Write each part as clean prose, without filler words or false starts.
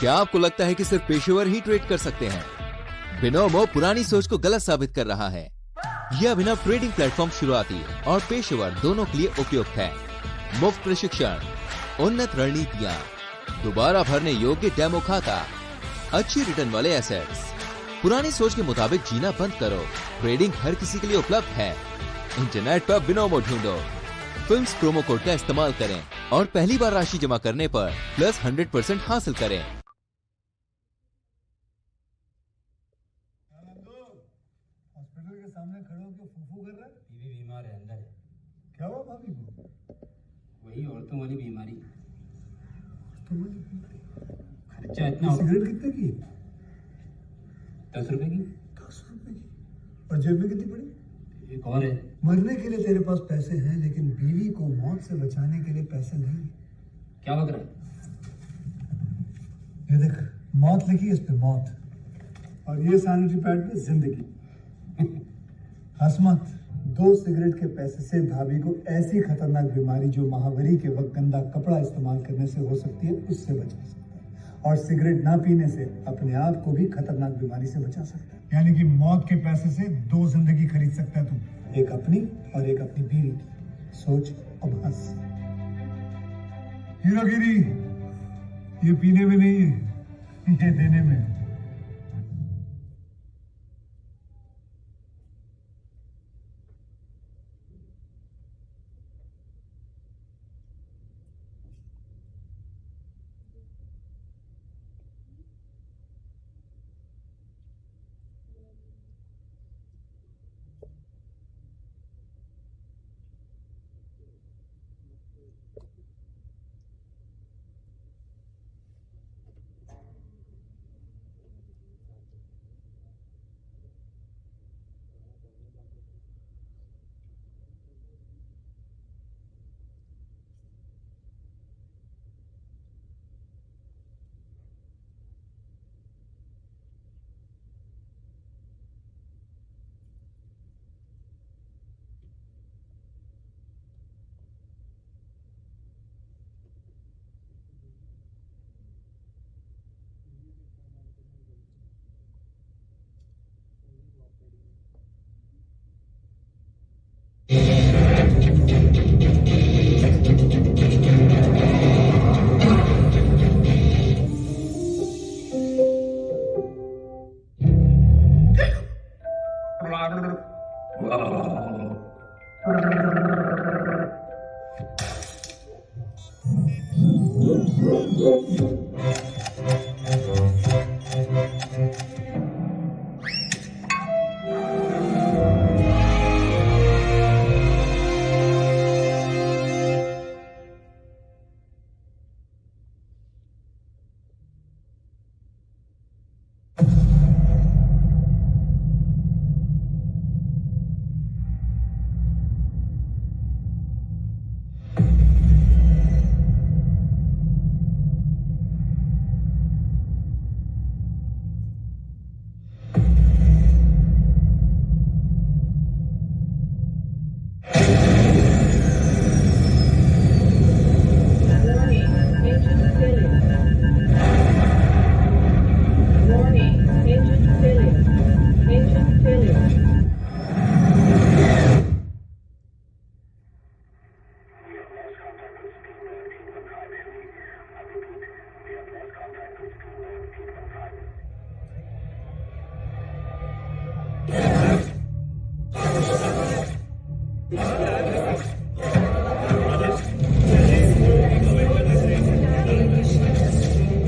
क्या आपको लगता है कि सिर्फ पेशेवर ही ट्रेड कर सकते हैं? बिनोमो पुरानी सोच को गलत साबित कर रहा है। यह अभिनव ट्रेडिंग प्लेटफॉर्म शुरुआती और पेशेवर दोनों के लिए उपयुक्त है। मुफ्त प्रशिक्षण, उन्नत रणनीतियां, दोबारा भरने योग्य डेमो खाता, अच्छी रिटर्न वाले एसेट्स। पुरानी सोच के मुताबिक जीना बंद करो। ट्रेडिंग हर किसी के लिए उपलब्ध है। इंटरनेट पर बिनोमो ढूंढो, फिल्म्स प्रोमो कोड का इस्तेमाल करें और पहली बार राशि जमा करने पर प्लस 100% हासिल करें। हॉस्पिटल के सामने खड़े होकर फूफू कर रहा है। बीवी बीमार है, अंदर है। क्या हुआ भाभी को? वही औरतों वाली बीमारी। खर्चा इतना। सिगरेट कितने की? 10 रुपए की। 10 रुपए की। और जेब में कितनी पड़ी? एक और है। मरने के लिए तेरे पास पैसे हैं, लेकिन बीवी को मौत से बचाने के लिए पैसे नहीं। क्या बक रहा है? ये देख, मौत लिखी है इस पे, मौत। और ये सैनिटरी पैड पे जिंदगी। हंस मत। 2 सिगरेट के पैसे से भाभी को ऐसी खतरनाक बीमारी जो महावरी के वक्त गंदा कपड़ा इस्तेमाल करने से हो सकती है, उससे बचा सकता है। और सिगरेट ना पीने से अपने आप को भी खतरनाक बीमारी से बचा सकता है। यानी कि मौत के पैसे से 2 जिंदगी खरीद सकता है तू, एक अपनी और एक अपनी बीवी की। सोच अब हंस। हीरोगिरी ये पीने में नहीं है, ये देने में है।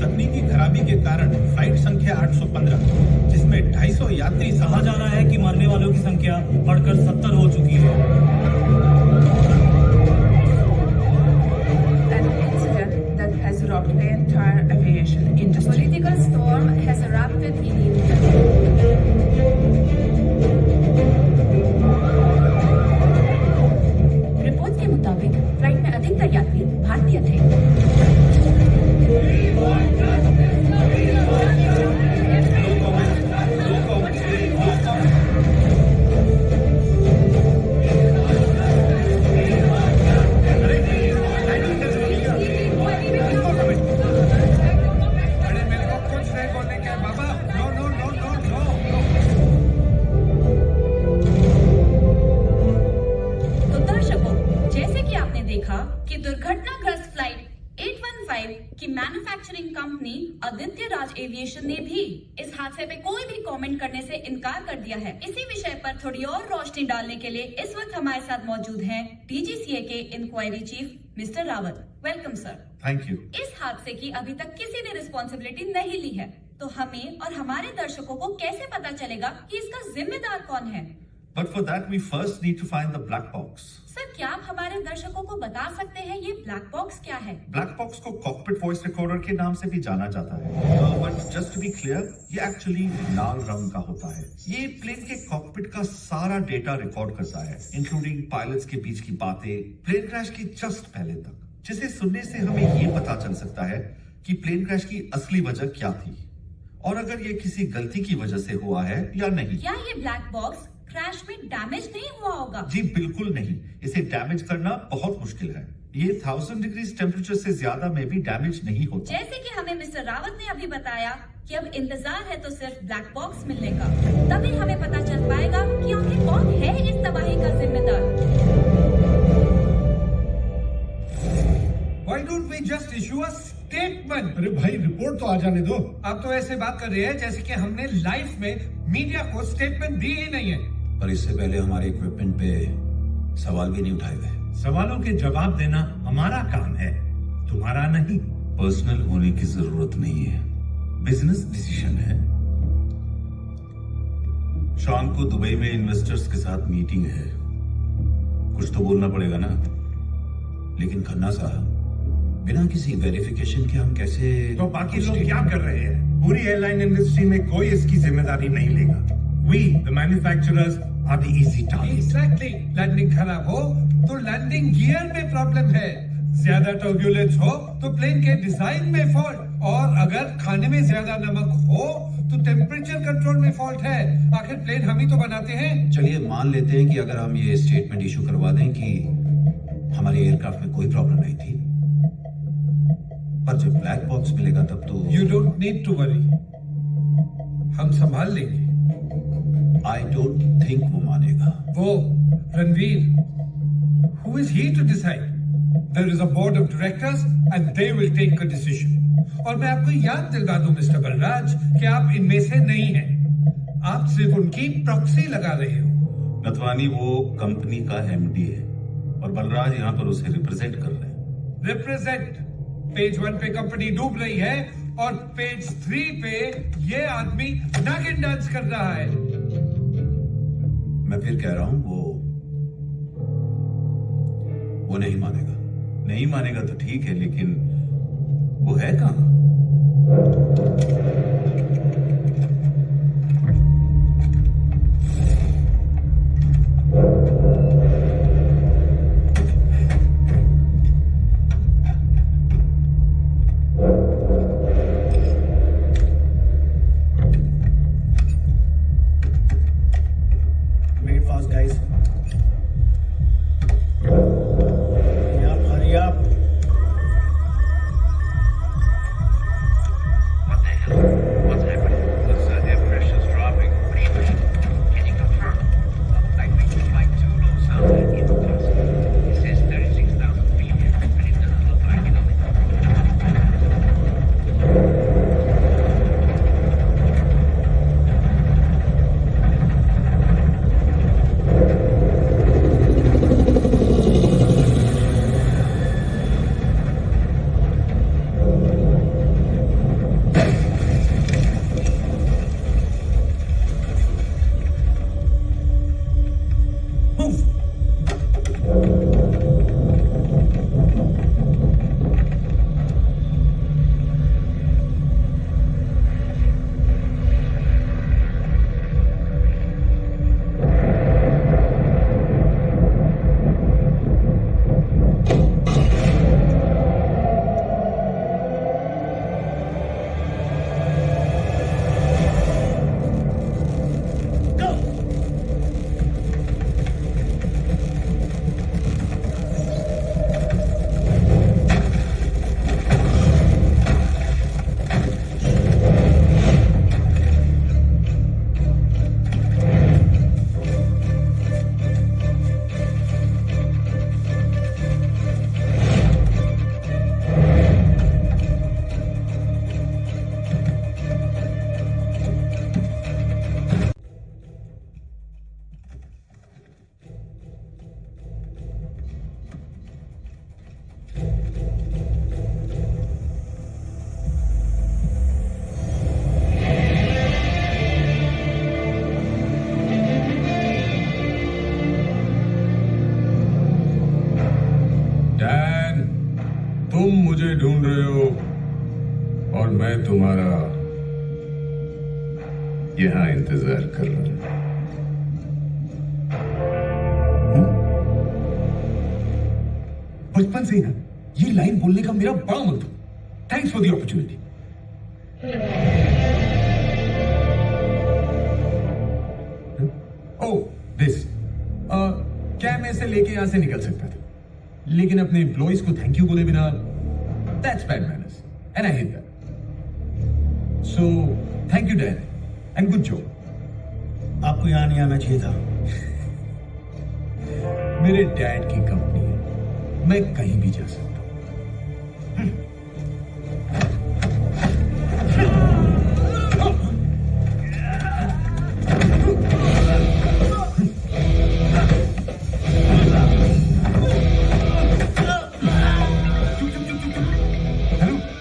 तकनीकी खराबी के कारण फ्लाइट संख्या 815, जिसमें 250 यात्री कहा जा रहा है कि मरने वालों की संख्या बढ़कर 70 हो चुकी है। An incident that has rocked the entire aviation industry. Political storm has erupted in India. Report के मुताबिक फ्लाइट में अधिकतर यात्री भारतीय थे। कंपनी आदित्य राज एविएशन ने भी इस हादसे पे कोई भी कमेंट करने से इनकार कर दिया है। इसी विषय पर थोड़ी और रोशनी डालने के लिए इस वक्त हमारे साथ मौजूद हैं DGCA के inquiry chief mister Rawat. Welcome sir. Thank you. इस हादसे की अभी तक किसी ने रिस्पॉन्सिबिलिटी नहीं ली है, तो हमें और हमारे दर्शकों को कैसे पता चलेगा कि इसका जिम्मेदार कौन है? But for that we first need to find the black box. Sir, क्या आप हमारे दर्शकों को बता सकते हैं ये ब्लैक बॉक्स क्या है? ब्लैक बॉक्स को कॉकपिट वॉइस रिकॉर्डर के नाम से भी जाना जाता है। But just to be clear, ये एक्चुअली लाल रंग का होता है। ये प्लेन के कॉकपिट का सारा डेटा रिकॉर्ड करता है, इंक्लूडिंग पायलट्स के बीच की बातें, प्लेन क्रैश की जस्ट पहले तक, जिसे सुनने से हमें ये पता चल सकता है कि प्लेन क्रैश की असली वजह क्या थी और अगर ये किसी गलती की वजह से हुआ है या नहीं। क्या ये ब्लैक बॉक्स क्रैश में डैमेज नहीं हुआ होगा? जी बिल्कुल नहीं, इसे डैमेज करना बहुत मुश्किल है। ये 1000 डिग्री टेम्परेचर से ज्यादा में भी डैमेज नहीं होता। जैसे कि हमें मिस्टर रावत ने अभी बताया कि अब इंतजार है तो सिर्फ ब्लैक बॉक्स मिलने का, तभी हमें पता चल पाएगा कि आखिर कौन है इस तबाही का जिम्मेदार। Why don't we just issue a statement? अरे भाई, रिपोर्ट तो आ जाने दो। आप तो ऐसे बात कर रहे हैं जैसे कि हमने लाइफ में मीडिया को स्टेटमेंट दी ही नहीं है। पर इससे पहले हमारे इक्विपमेंट पे सवाल भी नहीं उठाए गए। सवालों के जवाब देना हमारा काम है, तुम्हारा नहीं। पर्सनल होने की जरूरत नहीं है, बिजनेस डिसीजन है। शाम को दुबई में इन्वेस्टर्स के साथ मीटिंग है, कुछ तो बोलना पड़ेगा ना। लेकिन खन्ना साहब, बिना किसी वेरिफिकेशन के हम कैसे? तो बाकी लोग क्या कर रहे हैं? पूरी एयरलाइन इंडस्ट्री में कोई इसकी जिम्मेदारी नहीं लेगा। We, the manufacturers, are the easy target. Exactly. Landing खराब हो तो लैंडिंग गियर में प्रॉब्लम है, ज्यादा टर्ब्यूलेंस हो तो प्लेन के डिजाइन में फॉल्ट, और अगर खाने में ज्यादा नमक हो तो टेम्परेचर कंट्रोल में फॉल्ट है। आखिर प्लेन हम ही तो बनाते हैं। चलिए मान लेते हैं कि अगर हम ये स्टेटमेंट इशू करवा दें कि हमारे एयरक्राफ्ट में कोई प्रॉब्लम नहीं थी, पर जब ब्लैक बॉक्स मिलेगा तब तो। You don't need to worry, हम संभाल लेंगे। आई डोंट थिंक वो मानेगा। वो Ranveer, who is he to decide? There is a board of directors and they will take a decision. और मैं आपको याद दिलवा दूं मिस्टर बलराज कि आप इनमें से नहीं हैं। आप सिर्फ उनकी प्रॉक्सी लगा रहे हो। नथवानी वो कंपनी का एमडी है और बलराज यहाँ पर उसे रिप्रेजेंट कर रहे हैं। रिप्रेजेंट? पेज 1 पे कंपनी डूब रही है और पेज 3 पे ये आदमी नागिन डांस कर रहा है। मैं फिर कह रहा हूं वो नहीं मानेगा। नहीं मानेगा तो ठीक है, लेकिन वो है कहां? यहाँ इंतजार कर रहा हूं। बचपन से ही ना ये लाइन बोलने का मेरा बड़ा मन था। Thanks for the opportunity. Oh this क्या मैं इसे लेके यहां से निकल सकता था, लेकिन अपने एम्प्लॉइज को थैंक यू बोले बिना, that's bad manners and I hate that. So thank you dad and good job. आपको यहां नहीं आना चाहिए था। मेरे डैड की कंपनी है, मैं कहीं भी जा सकता हूं।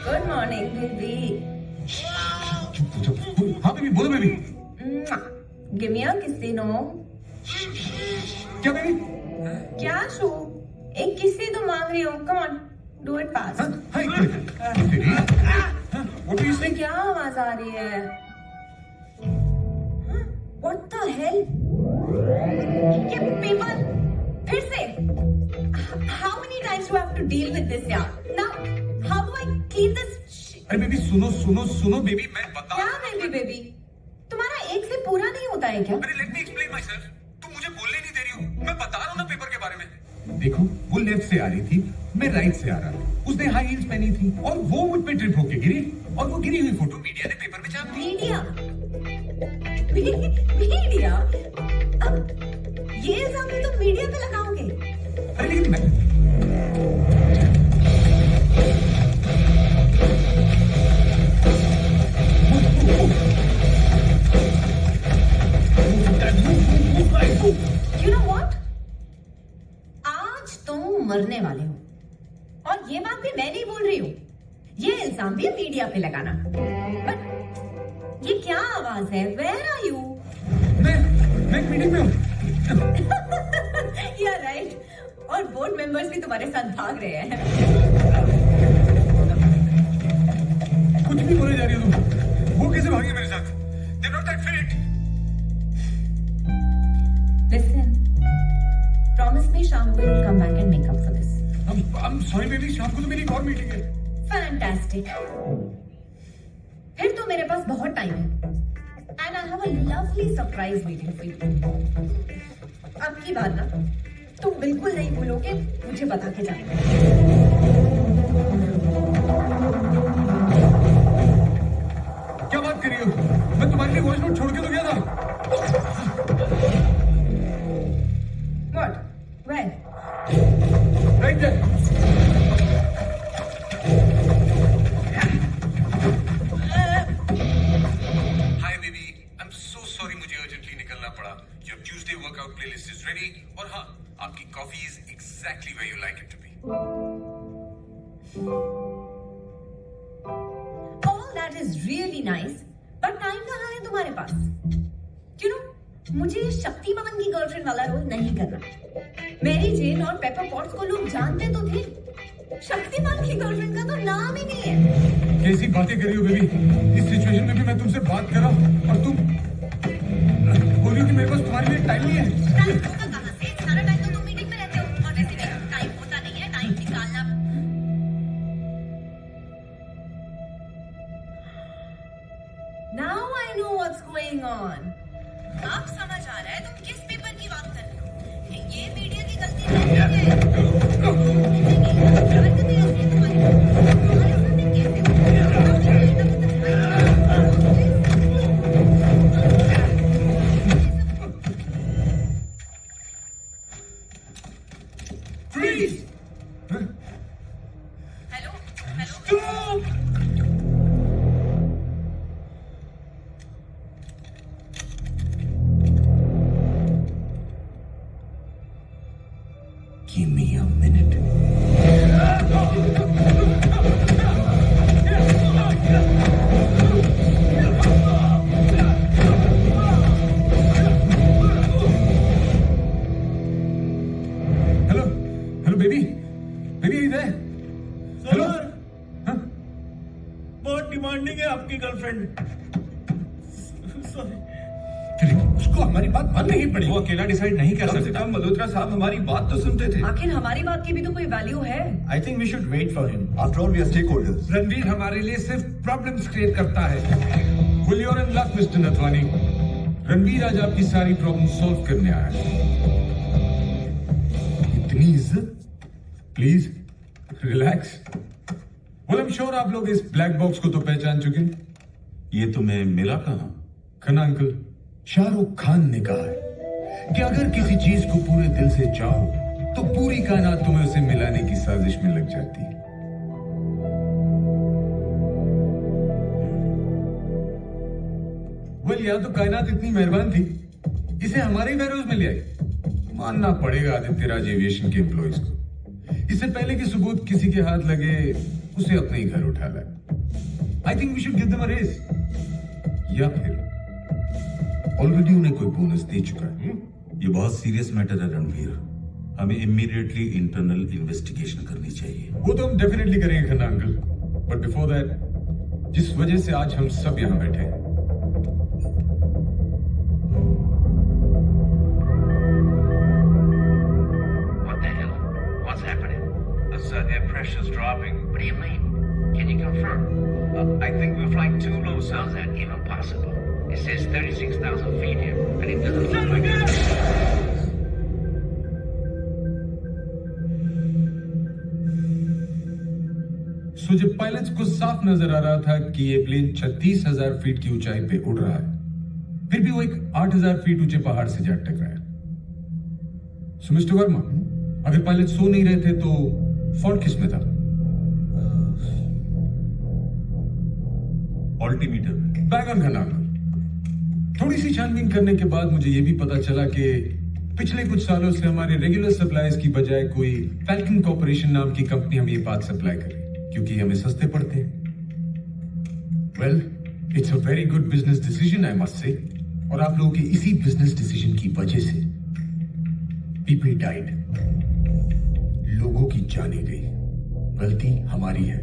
Good morning, baby. हाँ बेबी, बोलो baby. Give me a kissy, no? क्या बेबी? क्या शो? एक किस्सी तो मांग रही हो? Come on, do it fast. हाँ, एक मिनट। तेरी? हाँ, what do you say? क्या आवाज आ रही है? What the hell? ये पेपर फिर से? How many times do I have to deal with this यार? Now, how do I clean this? अरे बेबी सुनो सुनो सुनो बेबी, मैं बता। क्या बेबी? तुम्हारा एक से पूरा नहीं होता है क्या? अरे let me explain my self. तुम मुझे बोलने नहीं दे रही हो। मैं बता रहा हूँ ना पेपर के बारे में। देखो, वो लेफ्ट से आ रही थी, मैं राइट से आ रहा था। उसने हाई हील्स पहनी थी और वो मुझ पे ट्रिप होके गिरी, और वो गिरी हुई फोटो मीडिया ने पेपर में छाप दी। मीडिया? अब ये इल्जाम भी तुम मीडिया पे लगाओगे? अरे लेकिन मैं You know what? आज तुम मरने वाले हो, और ये बात भी मैं नहीं बोल रही हूँ। ये इल्जाम भी मीडिया पे लगाना। बट ये क्या आवाज है? Where are you? मैं मीटिंग में हूँ। Yeah, right. और बोर्ड मेंबर्स भी तुम्हारे साथ भाग रहे हैं। कुछ भी बोले जा रही हो तुम। वो कैसे भागी मेरे साथ? They're not that fit. Listen, promise me शाम को you'll come back and make up for this. I'm sorry baby, शाम को तो मेरी एक और मीटिंग है। Fantastic. फिर तो मेरे पास बहुत टाइम है, and I have a lovely surprise waiting for you. अब की बात ना, तुम बिल्कुल नहीं भूलोगे मुझे बता के जाना। क्या बात कर रही हो? मैं तुम्हारे लिए वॉइस नोट छोड़ के तो गया था। What? Where? Right there. Hi baby, I'm so sorry मुझे urgently निकलना पड़ा। Your Tuesday workout playlist is ready, और हाँ, आपकी coffee is exactly where you like it to be. All that is really nice, but time कहाँ है तुम्हारे पास? You know, मुझे शक्तिमान की गर्लफ्रेंड वाला रोल नहीं करना। मैरी जेन और पेपर पॉट्स को लोग जानते तो थे, शक्तिमान की गर्लफ्रेंड का तो नाम ही नहीं है। कैसी बातें कर रही हो बेबी? इस सिचुएशन में भी मैं तुमसे बात कर रहा हूँ और तुम बोल रही हो कि मेरे पास तुम्हारे लिए टाइम नहीं है। टाइम होगा कहाँ से? सारा टाइम तो तुम मीटिंग में रहते हो, और वैसे भी टाइम होता नहीं है, टाइम निकालना। Now I know what's going on. अब समझ आ रहा है तुम किस पेपर की बात कर रहे हो। ये मीडिया की गलती नहीं है। हरकतें ऐसी हैं तुम्हारी। तुम्हारे सामने कैसे हो? Freeze! Hello? Stop! Friend. Sorry. उसको हमारी बात माननी ही पड़ी। वो अकेला डिसाइड नहीं कर कम से सकता। कम मल्होत्रा साहब हमारी बात तो सुनते थे। आखिर हमारी बात की भी तो कोई वैल्यू है। I think we should wait for him. After all we are stakeholders. Ranveer हमारे लिए सिर्फ प्रॉब्लम्स क्रिएट करता है। Well, you're in luck, Mr. Nathwani. Ranveer आज आपकी सारी प्रॉब्लम सॉल्व करने आया है। इतनी इज्जत? Please relax. Well, I'm sure आप लोग इस ब्लैक बॉक्स को तो पहचान चुके हैं। ये तुम्हें मिला कहाँ? खन्ना अंकल, शाहरुख खान ने कहा है कि अगर किसी चीज को पूरे दिल से चाहो तो पूरी कायनात तुम्हें उसे मिलाने की साजिश में लग जाती है। वेल, या तो कायनात इतनी मेहरबान थी, इसे हमारे वेयरहाउस में ले आई। मानना पड़ेगा आदित्य राज एविएशन के एम्प्लॉइज को। इससे पहले कि सबूत किसी के हाथ लगे, उसे अपने ही घर उठा लाए। I think we should give them a race, या फिर ऑलरेडी उन्हें कोई बोनस दे चुका है। ये बहुत सीरियस मैटर है रणवीर। हमें इमीडिएटली इंटरनल इन्वेस्टिगेशन करनी चाहिए। वो तो हम डेफिनेटली करेंगे Khanna uncle, but before that, जिस वजह से आज हम सब यहां बैठे हैं, What the hell? What's happening? Their pressure's dropping. What do you mean? Can you confirm? I think we're flying too low. How's that even possible? It says 36,000 feet here, and it doesn't look like it. सो जब pilots को साफ नजर आ रहा था कि ये plane 36,000 feet की ऊंचाई पे उड़ रहा है, फिर भी वो एक 8,000 फीट ऊंचे पहाड़ से जा टकराया। सो मिस्टर वर्मा, अगर पायलट सो नहीं रहे थे तो फॉल्ट किस में था? ऑल्टीमीटर में। बैगन का नाम। थोड़ी सी छानबीन करने के बाद मुझे यह भी पता चला कि पिछले कुछ सालों से हमारे रेगुलर सप्लाईज की बजाय कोई फैल्कन कॉर्पोरेशन नाम की कंपनी हमें ये पार्ट सप्लाई करे, क्योंकि हमें सस्ते पड़ते हैं। Well, it's a very good business decision, I must say. और आप लोगों के इसी बिजनेस डिसीजन की वजह से पीपल डाइड, लोगों की जाने गई। गलती हमारी है।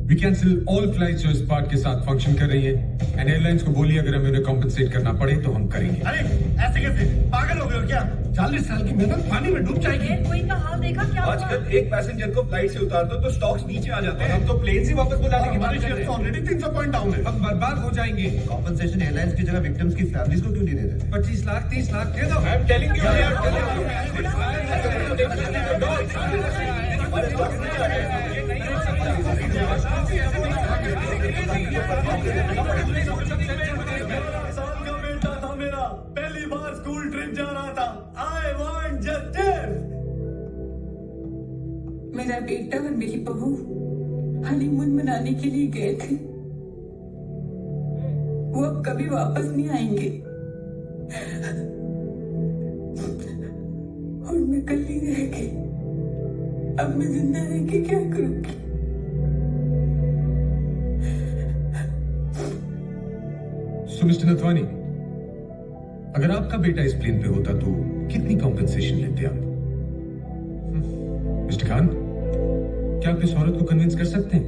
वी कैंसिल ऑल फ्लाइट्स जो इस पार्ट के साथ फंक्शन कर रही है, एंड एयरलाइंस को बोलिए अगर हमें उन्हें कॉम्पेंसेट करना पड़े तो हम करेंगे। अरे ऐसे कैसे? पागल हो गए हो क्या? 40 साल की मेहनत पानी में डूब जाएगी। कोई का हाल देखा क्या हुआ? आजकल एक पैसेंजर को फ्लाइट से उतार दो तो स्टॉक्स नीचे आ जाते हैं। हम तो प्लेन ही वापस बुलाने की बात कर रहे हैं। ऑलरेडी 300 पॉइंट डाउन है। हम बर्बाद हो जाएंगे। कॉम्पेंसेशन एयरलाइंस की जगह विक्टिम्स की फैमिलीज को क्यों नहीं दे रहे? 25 लाख 30 लाख दे दो। I am telling you. बेटा था मेरा, पहली बार स्कूल ट्रिप जा रहा था। I want justice. मेरा बेटा और मेरी बहू हनीमून मनाने के लिए गए थे। वो अब कभी वापस नहीं आएंगे और मैं कल्ली रह गई। अब मैं जिंदा रह के क्या करूंगी? सो मिस्टर नथवानी, अगर आपका बेटा इस प्लेन पे होता तो कितनी कॉम्पेंसेशन लेते आप? मिस्टर खान, क्या आप इस औरत को कन्विंस कर सकते हैं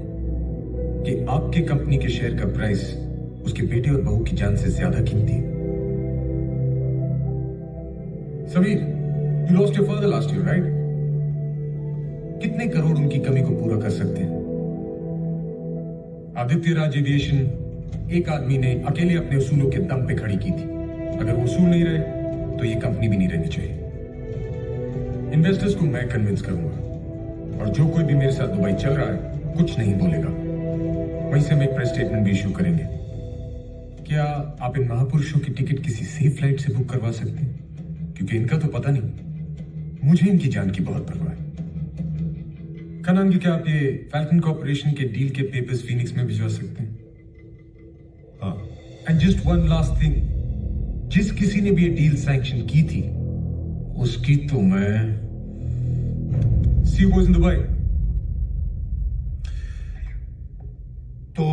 कि आपके कंपनी के शेयर का प्राइस उसके बेटे और बहू की जान से ज्यादा कीमती है? Sameer, you lost your father last year, right? कितने करोड़ उनकी कमी को पूरा कर सकते हैं? आदित्य राज एविएशन एक आदमी ने अकेले अपने उसूलों के दम पे खड़ी की थी। अगर वो उसूल नहीं रहे तो ये कंपनी भी नहीं रहनी चाहिए। इन्वेस्टर्स को मैं कन्विंस करूंगा, और जो कोई भी मेरे साथ दुबई चल रहा है कुछ नहीं बोलेगा। वहीं से हम एक प्रेस स्टेटमेंट भी इशू करेंगे। क्या आप इन महापुरुषों की टिकट किसी सेफ फ्लाइट से बुक करवा सकते हैं? क्योंकि इनका तो पता नहीं, मुझे इनकी जान की बहुत परवाह है। खन्ना, क्या आप ये फैल्कन कॉर्पोरेशन के डील के पेपर्स फीनिक्स में भिजवा सकते हैं? हाँ। And just one last thing, जिस किसी ने भी ये डील सैंक्शन की थी उसकी तो मैं सी वॉज इन दुबई। तो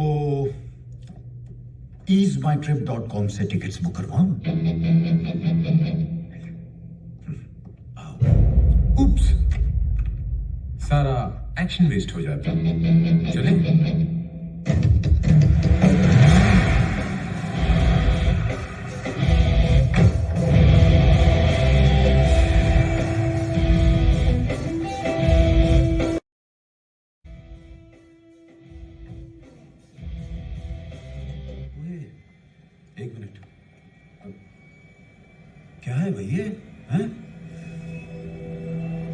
easemytrip.com से टिकट्स बुक करवाऊं? उप्स, सारा एक्शन वेस्ट हो जाता। चलें? है भाई ये? हैं?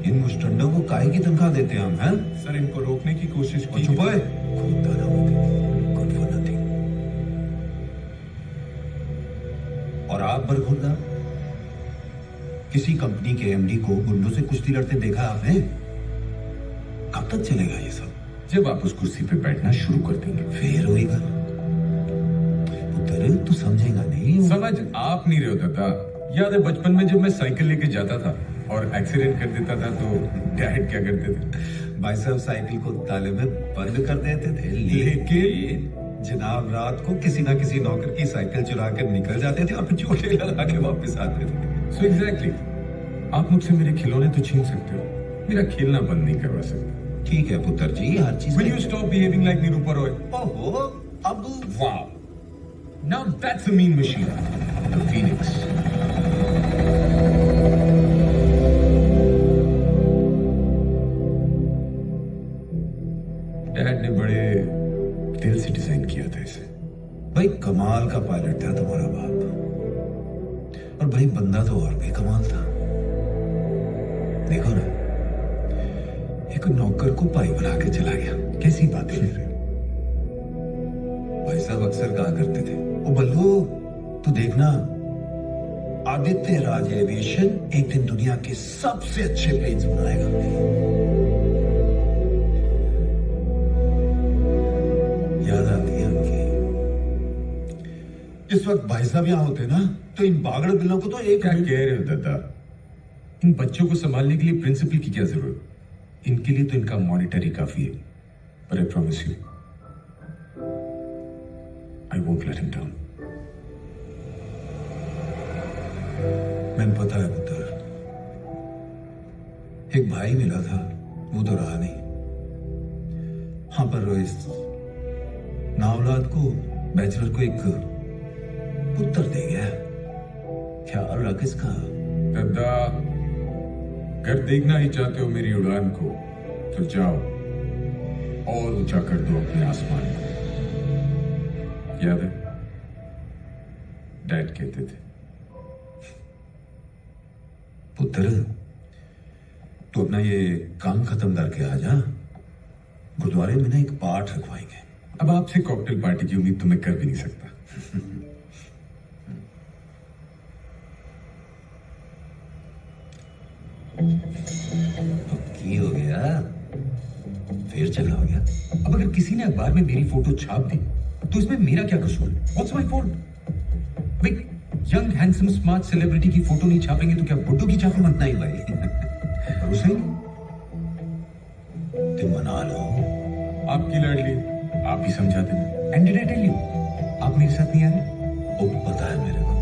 इन मुस्टंडों को काहे की तनख्वाह देते हैं हम? हैं? सर इनको रोकने की कोशिश की। चुप है, खुदा ना गुड फॉर नथिंग। और आप बरखुरदा, किसी कंपनी के एमडी को गुंडों से कुश्ती लड़ते देखा आपने? कब तक चलेगा ये सब? जब आप उस कुर्सी पे बैठना शुरू कर देंगे फिर होएगा। पुत्र तू समझेगा नहीं। समझ आप नहीं रहे हो दादा। याद है बचपन में जब मैं साइकिल लेके जाता था और एक्सीडेंट कर देता था तो डैड क्या करते थे? भाई साहब साइकिल को ताले में बंद कर देते थे, लेकिन जनाब रात को किसी ना किसी नौकर की साइकिल चुरा कर निकल जाते थे और फिर चोटें लगा के वापस आते थे। So exactly, आप मुझसे मेरे खिलौने तो छीन सकते हो, मेरा खेलना बंद नहीं करवा सकते। ठीक है पुत्र जी, हर चीज। Will you stop behaving like Nirupa Roy? ओहो, अब wow, now that's a mean machine, the Phoenix. Dad ने बड़े दिल से डिजाइन किया था इसे। भाई कमाल का पायलट था तुम्हारा बाप, और भाई बंदा तो और भी कमाल था। देखो ना, एक नौकर को पाई बना के चला गया। कैसी बातें कर रहे हो? भाई साहब अक्सर कहा करते थे, ओ बल्लू तू देखना, आदित्य राज एविएशन एक दिन दुनिया के सबसे अच्छे प्लेन्स बनाएगा। याद आती है उनकी। इस वक्त भाई साहब यहाँ होते ना तो इन बागड़ बिल्लों को तो एक। क्या कह रहे हो दादा? इन बच्चों को संभालने के लिए प्रिंसिपल की क्या जरूरत? इनके लिए तो इनका मॉनिटर ही काफी है। पर I promise you, I won't let him down. मैंने पता है पुत्र, एक भाई मिला था, वो तो रहा नहीं। हाँ पर इस नावलाद को, बैचलर को एक पुत्र दे गया। ख्याल रख इसका। दादा, अगर देखना ही चाहते हो मेरी उड़ान को तो जाओ और ऊंचा कर दो अपने आसमान को। याद है डैड कहते थे। पुत्र तू अपना ये काम खत्म करके आ जा, गुरुद्वारे में ना एक पाठ रखवाएंगे। अब आपसे कॉकटेल पार्टी की उम्मीद तो मैं कर भी नहीं सकता। की हो गया, फिर चला हो गया। अब अगर किसी ने अखबार में मेरी फोटो छाप दी तो इसमें मेरा क्या कसूर? What's my fault? भाई यंग हैंडसम स्मार्ट सेलिब्रिटी की फोटो नहीं छापेंगे तो क्या बुड्ढों की छापेंगे? नहीं भाई, उसे तुम मना लो। आपकी लाडली, आप ही समझा देना। And did I tell you आप मेरे साथ नहीं आ रहे? वो पता है मेरे को,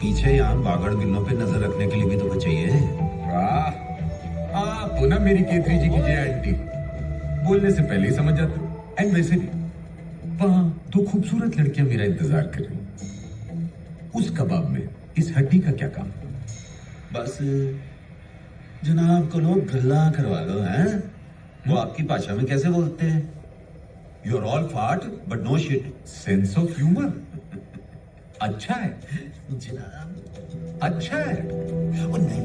पीछे यहाँ बागड़ बिल्लों पे नजर रखने के लिए भी तो चाहिए। वाह, आप हो ना मेरी केतरी जी की जय आंटी, बोलने से पहले ही समझ जाते हो। एंड वैसे भी वहां दो खूबसूरत लड़कियां मेरा इंतजार कर रही हैं। उस कबाब में इस हड्डी का क्या काम? बस जनाब को लोग गल्ला करवा लो। हैं वो आपकी भाषा में कैसे बोलते हैं? You are all fart but no shit. Sense of humour अच्छा है जनाब, अच्छा है। वो नहीं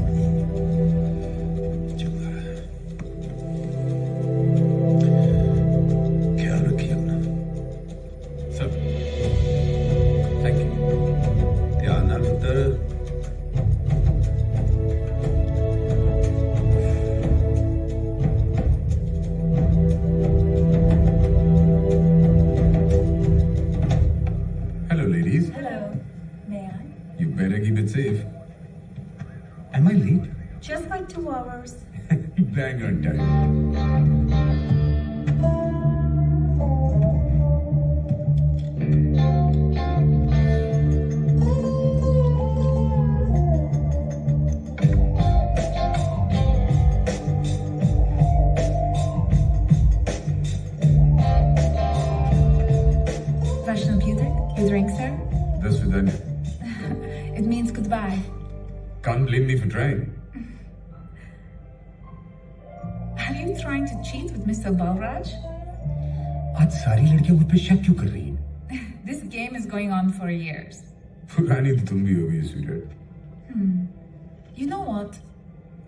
ख्याल रखिए अपना सब। Thank you. ध्यान ना पुत्र। Hello, ladies. Hello. May I? You better keep it safe. Am I late? Just by 2 hours. Bang on time. Vaishnav Budik, your drink, sir? That's Vidanya. It means goodbye. Can't blame me for trying. Are you trying to cheat with Mr. Balraj? आज सारी लड़कियां मुझ पे शक क्यों कर रही हैं? This game is going on for years. पुरानी तो तुम भी हो गई sweetheart. You know what?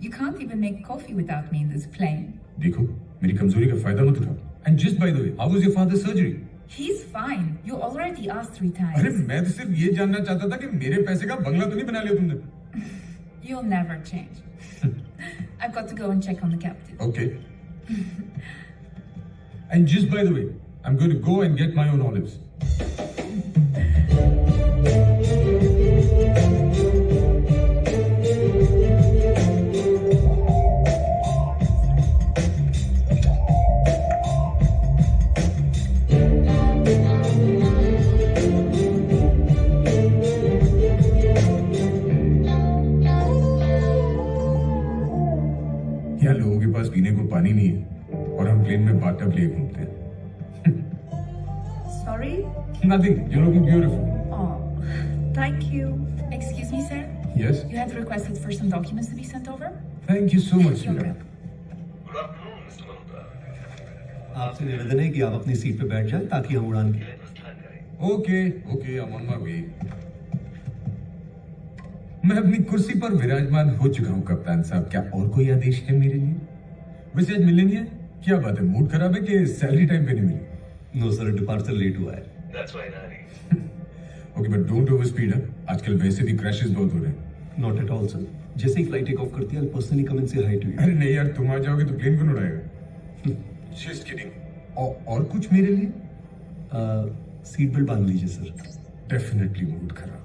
You can't even make coffee without me in this plane. देखो, मेरी कमजोरी का फायदा मत उठाओ. And just by the way, how was your father's surgery? He's fine. You already asked 3 times. अरे मैं तो सिर्फ ये जानना चाहता था कि मेरे पैसे का बंगला तो नहीं बना लिया तुमने. You'll never change. I've got to go and check on the captain. Okay. And just by the way, I'm going to go and get my own olives. यहाँ लोगों के पास पीने को पानी नहीं है और हम प्लेन में बाथटब लिए घूमते हैं. Sorry? Nothing. You're looking beautiful. Oh, thank you. Excuse me, sir? Yes? You had requested for some documents to be sent over? Thank you so much, You're sweetheart. आपसे निवेदन है कि आप अपनी सीट पे बैठ जाएं ताकि हम उड़ान की. Okay, I'm on my way. मैं अपनी कुर्सी पर विराजमान हो चुका हूँ कप्तान साहब. क्या और कोई आदेश है मेरे लिए? वैसे आज मिलने नहीं है? क्या बात है, मूड खराब है कि सैलरी टाइम पे नहीं मिली? नो सर, डिपार्चर लेट हुआ है. Okay, but don't over speed. आजकल वैसे भी क्रैशेस बहुत हो रहे हैं. Not at all sir. जैसे ही फ्लाइट टेक ऑफ करती है, I'll personally come and say hi to you. अरे नहीं यार, तुम आ जाओगे तो प्लेन कौन उड़ाएगा? Just kidding. और कुछ मेरे लिए? सीट बेल्ट बांध लीजिए सर. डेफिनेटली मूड खराब है.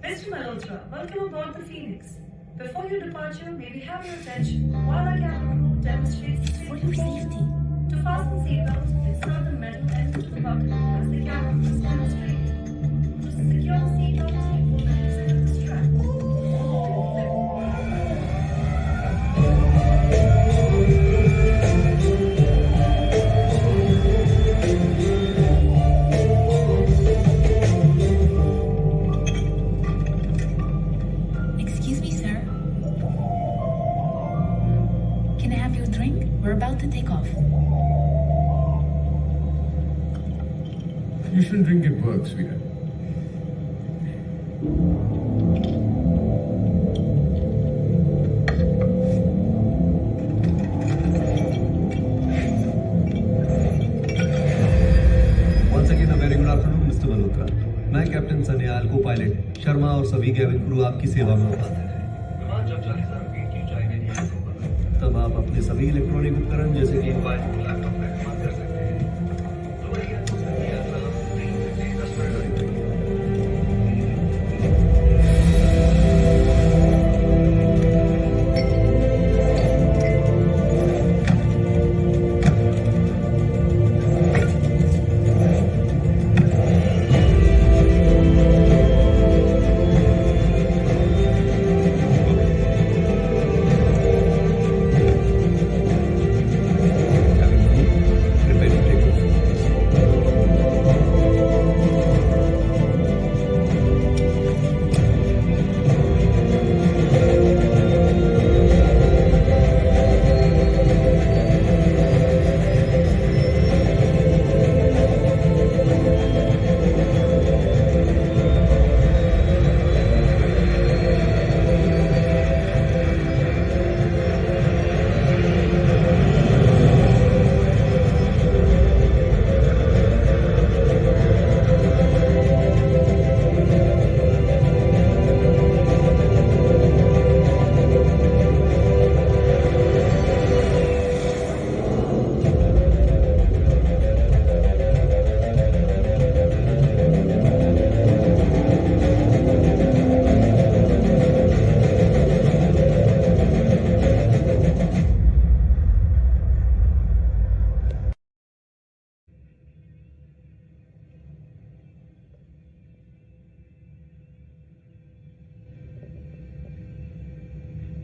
Mr. Malhotra, welcome aboard the Phoenix. Before your departure, may we have your attention while our cabin crew demonstrates the For your safety. to fasten seatbelts, insert the metal end to the bucket as the cabin crew demonstrates. To secure the seatbelts, you will then extend the strap. Excuse me, sir. Can I have your drink? We're about to take off. You shouldn't drink at work, sweetheart. Once again, a very good afternoon, Mr. Malhotra. मैं captain Sanyal, को pilot Sharma और सभी cabin crew आपकी सेवा में उपस्थित हैं. तब आप अपने सभी इलेक्ट्रॉनिक उपकरण जैसे कि मोबाइल फोन, लैपटॉप का इस्तेमाल कर सकते हैं.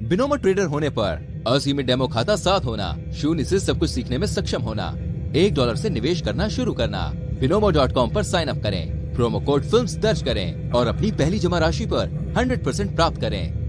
बिनोमो ट्रेडर होने पर असीमित डेमो खाता साथ होना, शून्य से सब कुछ सीखने में सक्षम होना, $1 से निवेश करना शुरू करना, Binomo.com पर साइन अप करें, प्रोमो कोड फिल्म्स दर्ज करें और अपनी पहली जमा राशि पर 100% प्राप्त करें।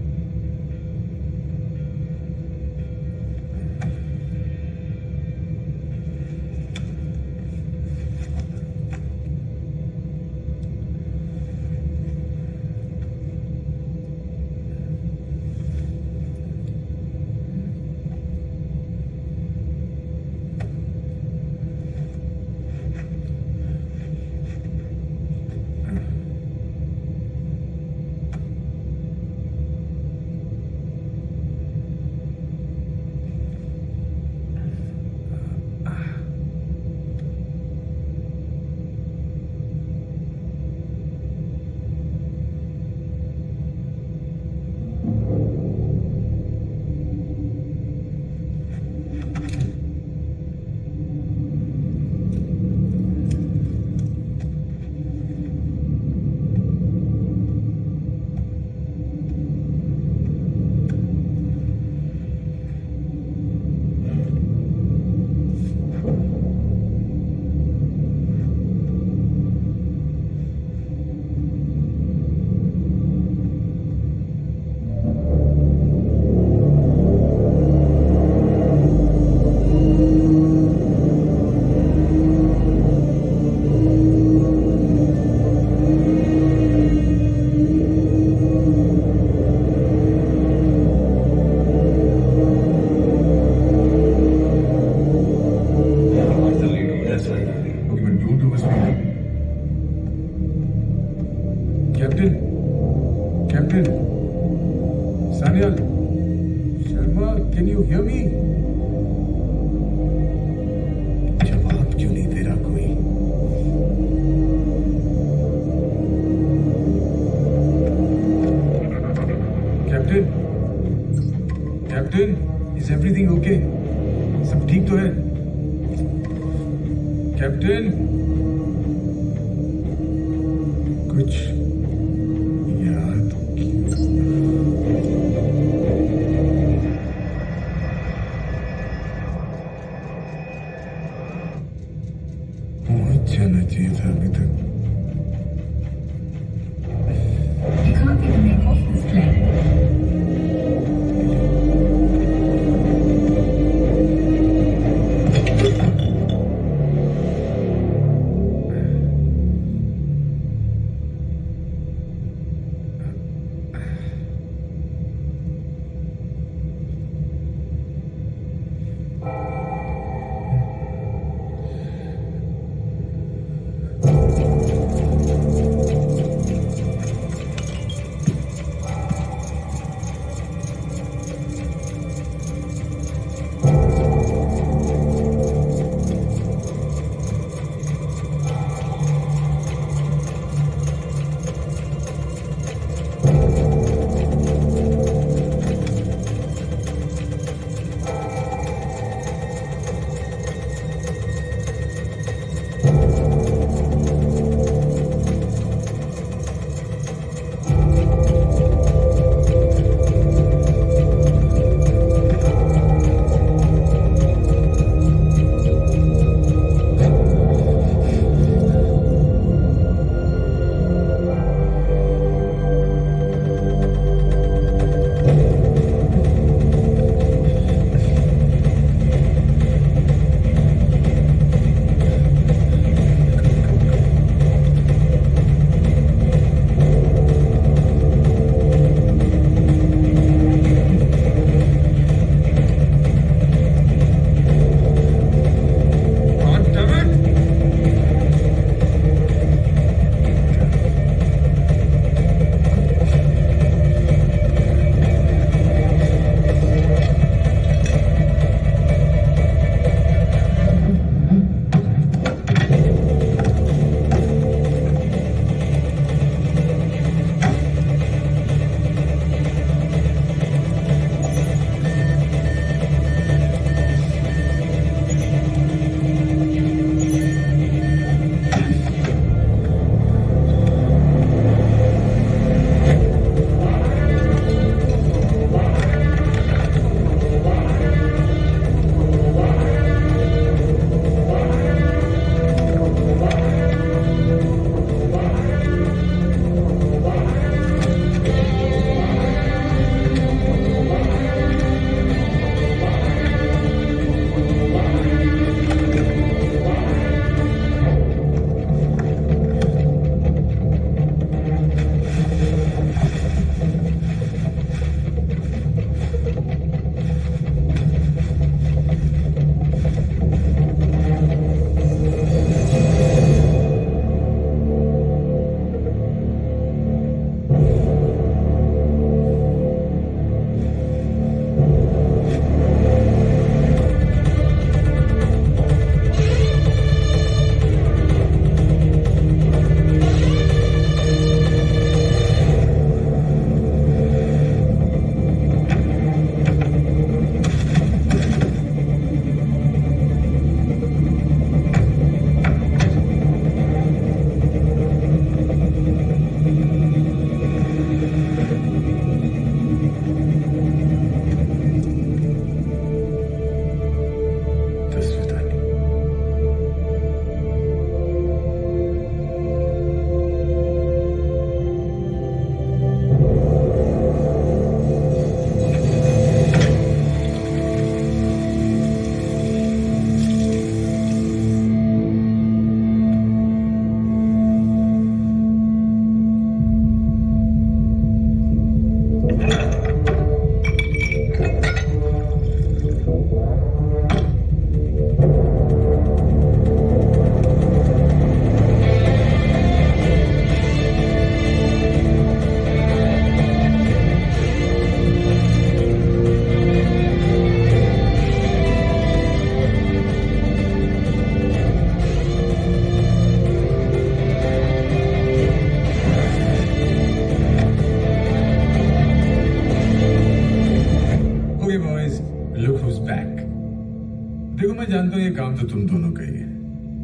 देखो मैं जानता हूं ये काम तो तुम दोनों का ही है,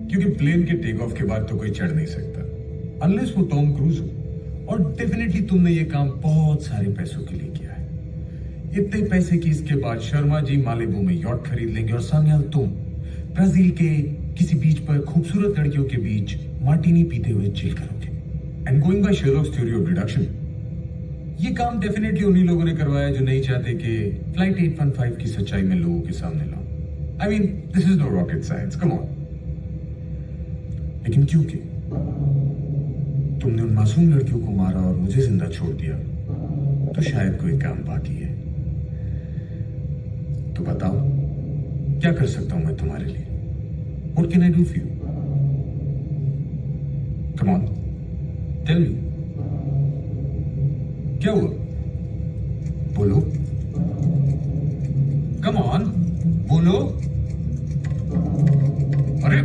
क्योंकि प्लेन के टेक ऑफ के बाद तो कोई चढ़ नहीं सकता अनलेस वो टॉम क्रूज हो, और डेफिनेटली तुमने ये काम बहुत सारे पैसों के लिए किया है। इतने पैसे की इसके बाद शर्मा जी मालिबू में यॉट खरीद लेंगे और सान्याल तुम ब्राजील के किसी बीच पर खूबसूरत लड़कियों के बीच मार्टिनी पीते हुए चिल करोगे। And going by Sherlock's theory of deduction, ये काम डेफिनेटली उन्हीं लोगों ने करवाया जो नहीं चाहते कि फ्लाइट 815 की सच्चाई में लोगों के सामने लाओ। I mean, this is no rocket science, come on. लेकिन क्योंकि तुमने उन मासूम लड़कियों को मारा और मुझे जिंदा छोड़ दिया, तो शायद कोई काम बाकी है। तो बताओ, क्या कर सकता हूं मैं तुम्हारे लिए? What can I do for you? Come on, tell me. क्या हुआ? बोलो। Come on, बोलो। अरे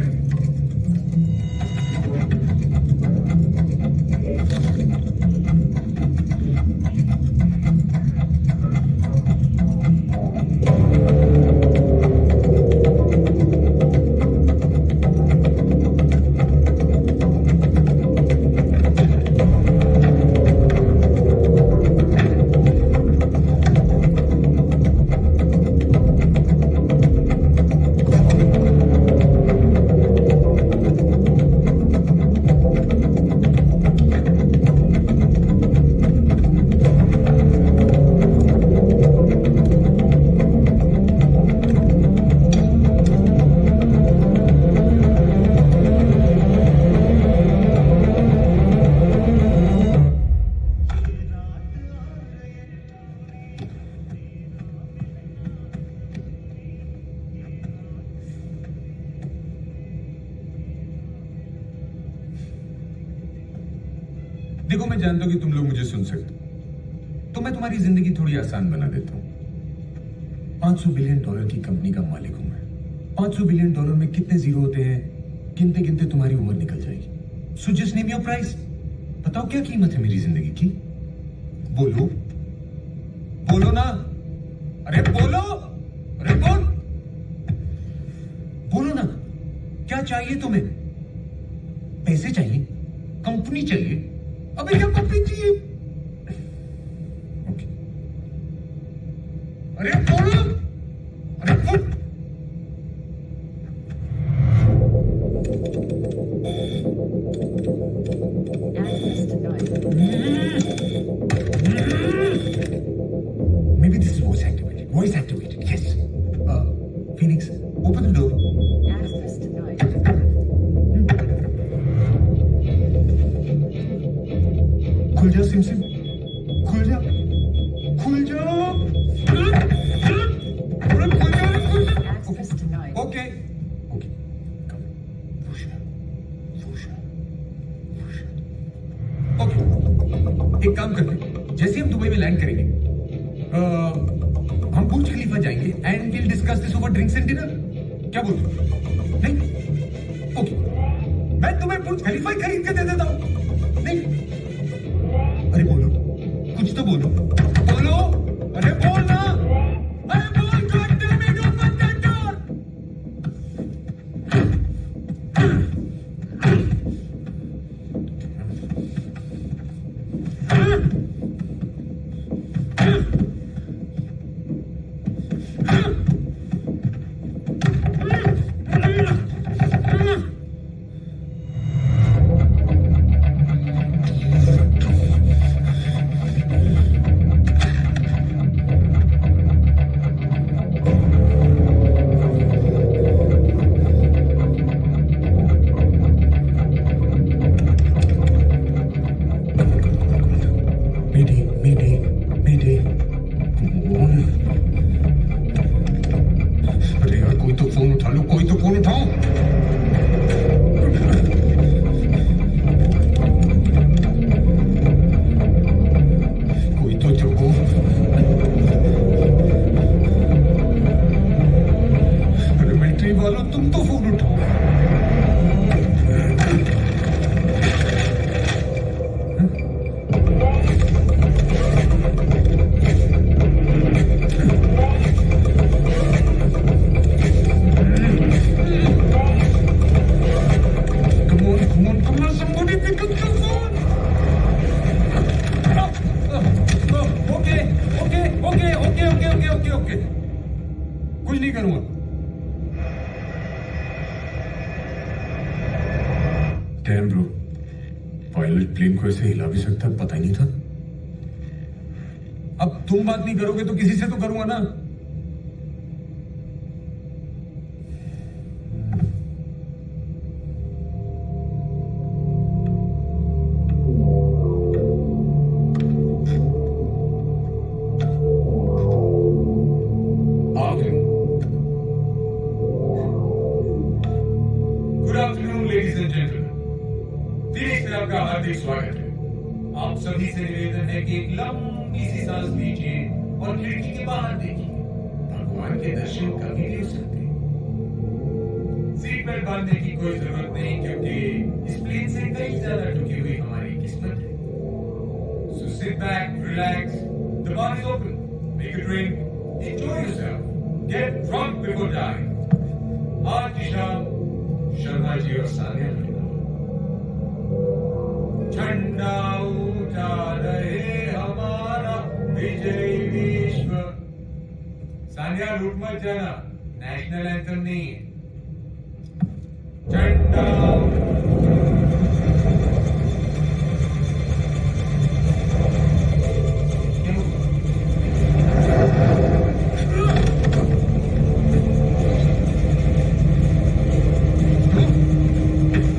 देखो मैं जानता हूं कि तुम लोग मुझे सुन सकते हो, तो मैं तुम्हारी जिंदगी थोड़ी आसान बना देता हूं। $500 बिलियन की कंपनी का मालिक हूं मैं। $500 बिलियन में कितने जीरो होते हैं गिनते गिनते तुम्हारी उम्र निकल जाएगी। So just name your price. बताओ क्या कीमत है मेरी जिंदगी की? बोलो बोलो ना, अरे बोलो, अरे बोलो ना, क्या चाहिए तुम्हें? पैसे चाहिए? कंपनी चाहिए? अबे क्या कंपनी चाहिए? ओके, अरे बोलो, अरे बोल। Maybe this is voice activated. Voice activated, yes. Phoenix, open the door. खुल जा सिम सिम, खुल जा, खुल जा, ओके ओके, ओके, एक काम करते, जैसे हम दुबई में लैंड करेंगे हम बुर्ज खलीफा जाएंगे and will discuss this over drinks and dinner. क्या बोलते हो? नहीं? ओके, मैं तुम्हें बुर्ज खलीफा ही खरीद के दे देता हूं। नहीं? अरे बोलो, कुछ तो बोलो, बोलो, अरे बोल ना, अरे बोल, God damn it, open that door. Damn bro, pilot plane को ऐसे हिला भी सकता, पता ही नहीं था। अब तुम बात नहीं करोगे तो किसी से तो करूंगा ना। Good afternoon ladies and gentleman, please में आपका हार्दिक स्वागत है। आप सभी से निवेदन है कि एक लंबी सी सांस लीजिए और खिड़की के बाहर देखिए। भगवान के दर्शन कभी नहीं हो सकते। सीट बेल्ट बांधने की कोई जरूरत नहीं, क्योंकि इस प्लेन से कई ज्यादा टूटी हुई हमारी किस्मत है। So sit back, relax, the bar is open, make a drink, enjoy yourself, get drunk before dying. आज की शाम शर्मा जी और सानिया झंडा ऊंचा रहे हमारा विजय विश्व। सानिया लूट मत जाना, नेशनल एंथम नहीं है। झंडा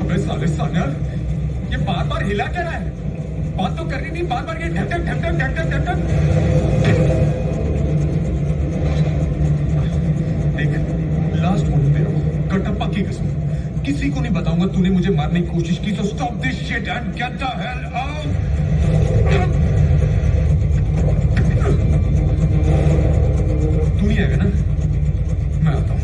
अबे साले सानिया, ये बार बार हिला क्या रहा है? बात तो करनी नहीं, बार बार ये ढक ढक ढक ढक ढक ढक ढक। देख, लास्ट वॉर्निंग दे रहा हूं, कटप्पा की कसम, किसी को नहीं बताऊंगा तूने मुझे मारने की कोशिश की। तो stop this shit and get the hell out. तू नहीं आएगा ना? मैं आता हूं।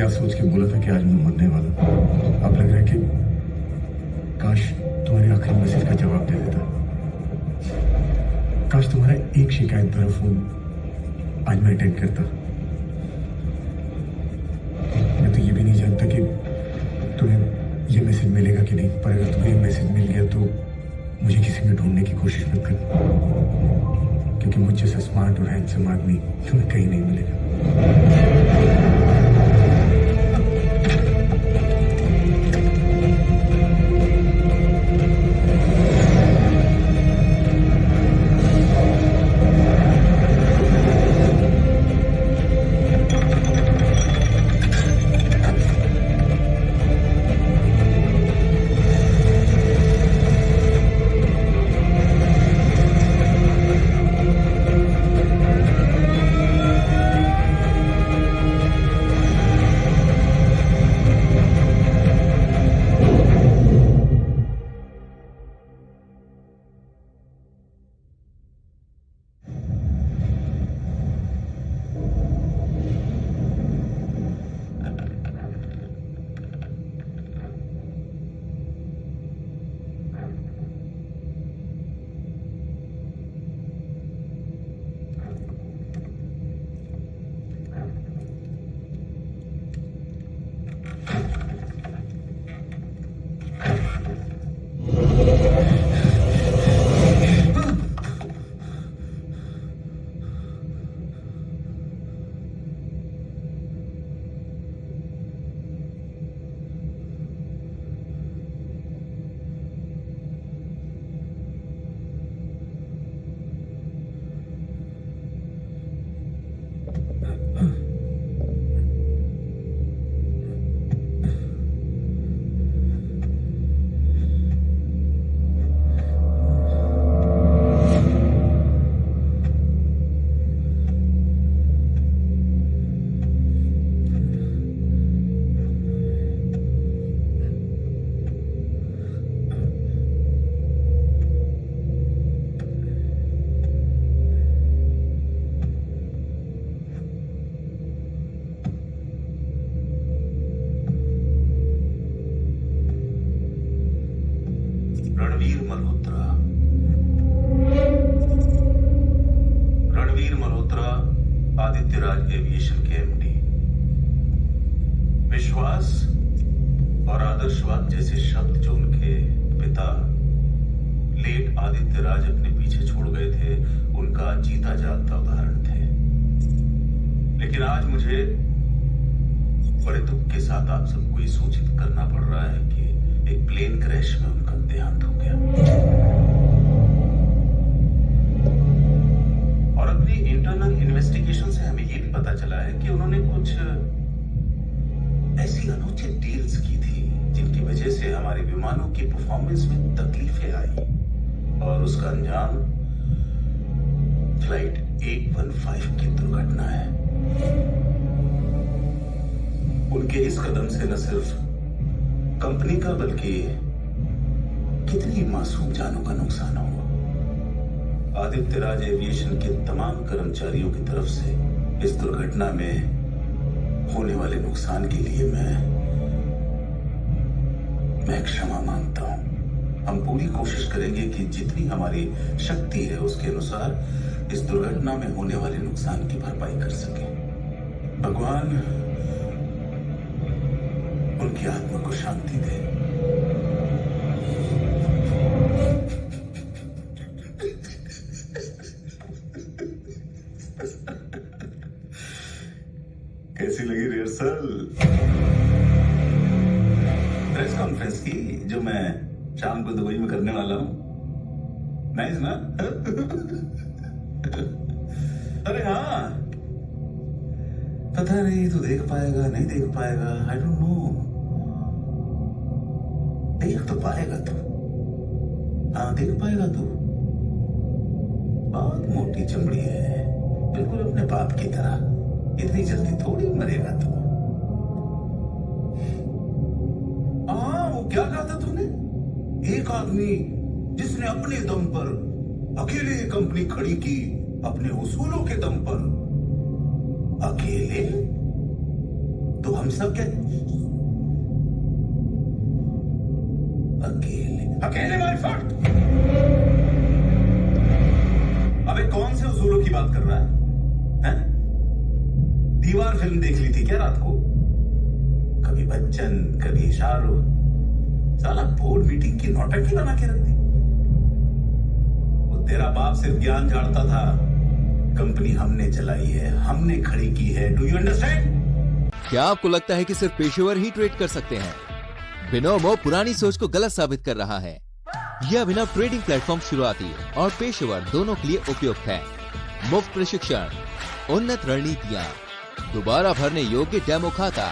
क्या सोच के बोला था कि आज मैं मरने वाला हूं? अब लग रहा है कि काश तुम्हारे आखिरी मैसेज का जवाब दे देता। काश तुम्हारा एक शिकायत भरा फोन आज मैं अटेंड करता। मैं तो ये भी नहीं जानता कि तुम्हें ये मैसेज मिलेगा कि नहीं, पर अगर तुम्हें ये मैसेज मिल गया तो मुझे किसी में ढूंढने की कोशिश मत करना, क्योंकि मुझ जैसा स्मार्ट और हैंडसम आदमी तुम्हें कहीं नहीं मिलेगा। रणवीर मल्होत्रा आदित्य राज एविएशन के एमडी। विश्वास और आदर्शवाद जैसे शब्द जो उनके पिता लेट आदित्य राज अपने पीछे छोड़ गए थे, उनका जीता जागता उदाहरण थे। लेकिन आज मुझे बड़े दुख के साथ आप सबको ये सूचित करना पड़ रहा है कि एक प्लेन क्रैश में उनका देहांत हो गया। और अपनी इंटरनल इन्वेस्टिगेशन से हमें ये भी पता चला है कि उन्होंने कुछ ऐसी अनुचित डील्स की थी जिनकी वजह से हमारे विमानों की परफॉर्मेंस में तकलीफें आई, और उसका अंजाम फ्लाइट 815 की दुर्घटना है। उनके इस कदम से न सिर्फ कंपनी का बल्कि कितनी मासूम जानों का नुकसान हुआ। आदित्य राज एविएशन के तमाम कर्मचारियों की तरफ से इस दुर्घटना में होने वाले नुकसान के लिए मैं क्षमा मांगता हूं। हम पूरी कोशिश करेंगे कि जितनी हमारी शक्ति है उसके अनुसार इस दुर्घटना में होने वाले नुकसान की भरपाई कर सके। भगवान उनकी आत्मा को शांति दे। कैसी लगी रिहर्सल? प्रेस कॉन्फ्रेंस की जो मैं शाम को दुबई में करने वाला हूं। नाइस ना? अरे हाँ, पता नहीं तू देख पाएगा नहीं देख पाएगा, आई डोंट नो। देख तो पाएगा तू, हाँ देख पाएगा तू। बहुत मोटी चमड़ी है, बिल्कुल अपने बाप की तरह। इतनी जल्दी थोड़ी मरेगा तू। वो क्या कहा था तूने? एक आदमी जिसने अपने दम पर अकेले कंपनी खड़ी की, अपने उसूलों के दम पर। अकेले? तो तो हम सब क्या अकेले अकेले माय फॉल्ट। अबे कौन से उसूलों की बात कर रहा है? दीवार फिल्म देख ली थी क्या रात को? कभी बच्चन कभी शाहरुख, साला बोर्ड मीटिंग की नौटंकी बना के रख दी। वो तेरा बाप सिर्फ ज्ञान झाड़ता था, कंपनी हमने चलाई है, हमने खड़ी की है। Do you understand? क्या आपको लगता है कि सिर्फ पेशेवर ही ट्रेड कर सकते हैं? बिनोमो पुरानी सोच को गलत साबित कर रहा है। यह अभिनव ट्रेडिंग प्लेटफॉर्म शुरुआती और पेशेवर दोनों के लिए उपयुक्त है। मुफ्त प्रशिक्षण, उन्नत रणनीतियां, दोबारा भरने योग्य डेमो खाता,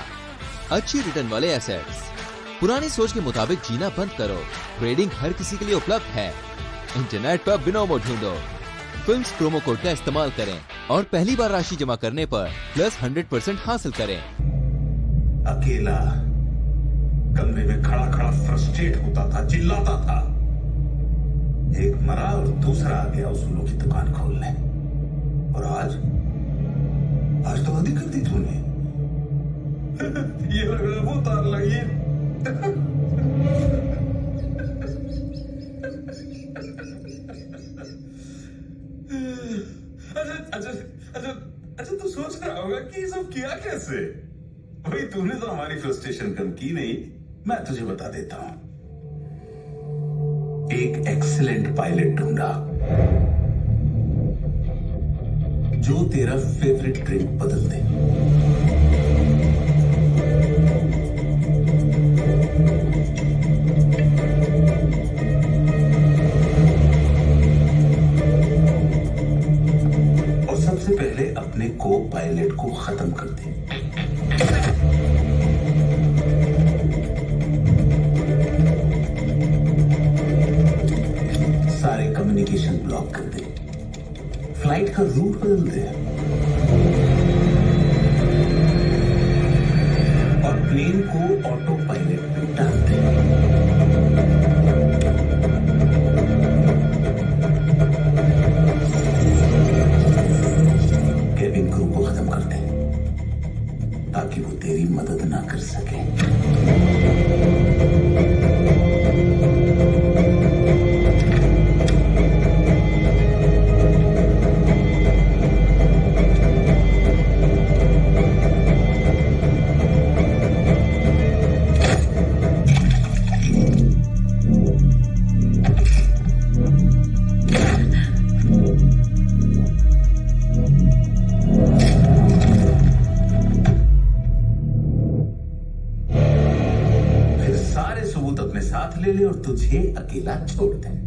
अच्छी रिटर्न वाले एसेट्स। पुरानी सोच के मुताबिक जीना बंद करो। ट्रेडिंग हर किसी के लिए उपलब्ध है। इंटरनेट पर बिनोमो ढूंढो, फिल्म्स प्रोमो कोड का इस्तेमाल करें और पहली बार राशि जमा करने पर प्लस 100% हासिल करें। अकेला कमरे में खड़ा खड़ा फ्रस्ट्रेट होता था, चिल्लाता था। एक मरा और दूसरा आ गया उसूलों की दुकान खोलने। और आज तो अधिक कर दी तूने। ये लग रहा वो तार लगी। अच्छा तू सोच रहा होगा कि ये सब किया कैसे? भाई तूने तो हमारी फ्रस्ट्रेशन कम की नहीं। मैं तुझे बता देता हूं। एक एक्सीलेंट पायलट ढूंढा जो तेरा फेवरेट ड्रिंक बदल दे। और सबसे पहले अपने को पायलट को खत्म कर दे। सारे कम्युनिकेशन ब्लॉक कर दे, फ्लाइट का रूट बदल दे और प्लेन को ऑटो पायलट पे डाल दे। केबिन क्रू को खत्म कर दे ताकि वो तेरी मदद ना कर सके। ले ले और तुझे अकेला छोड़ दे।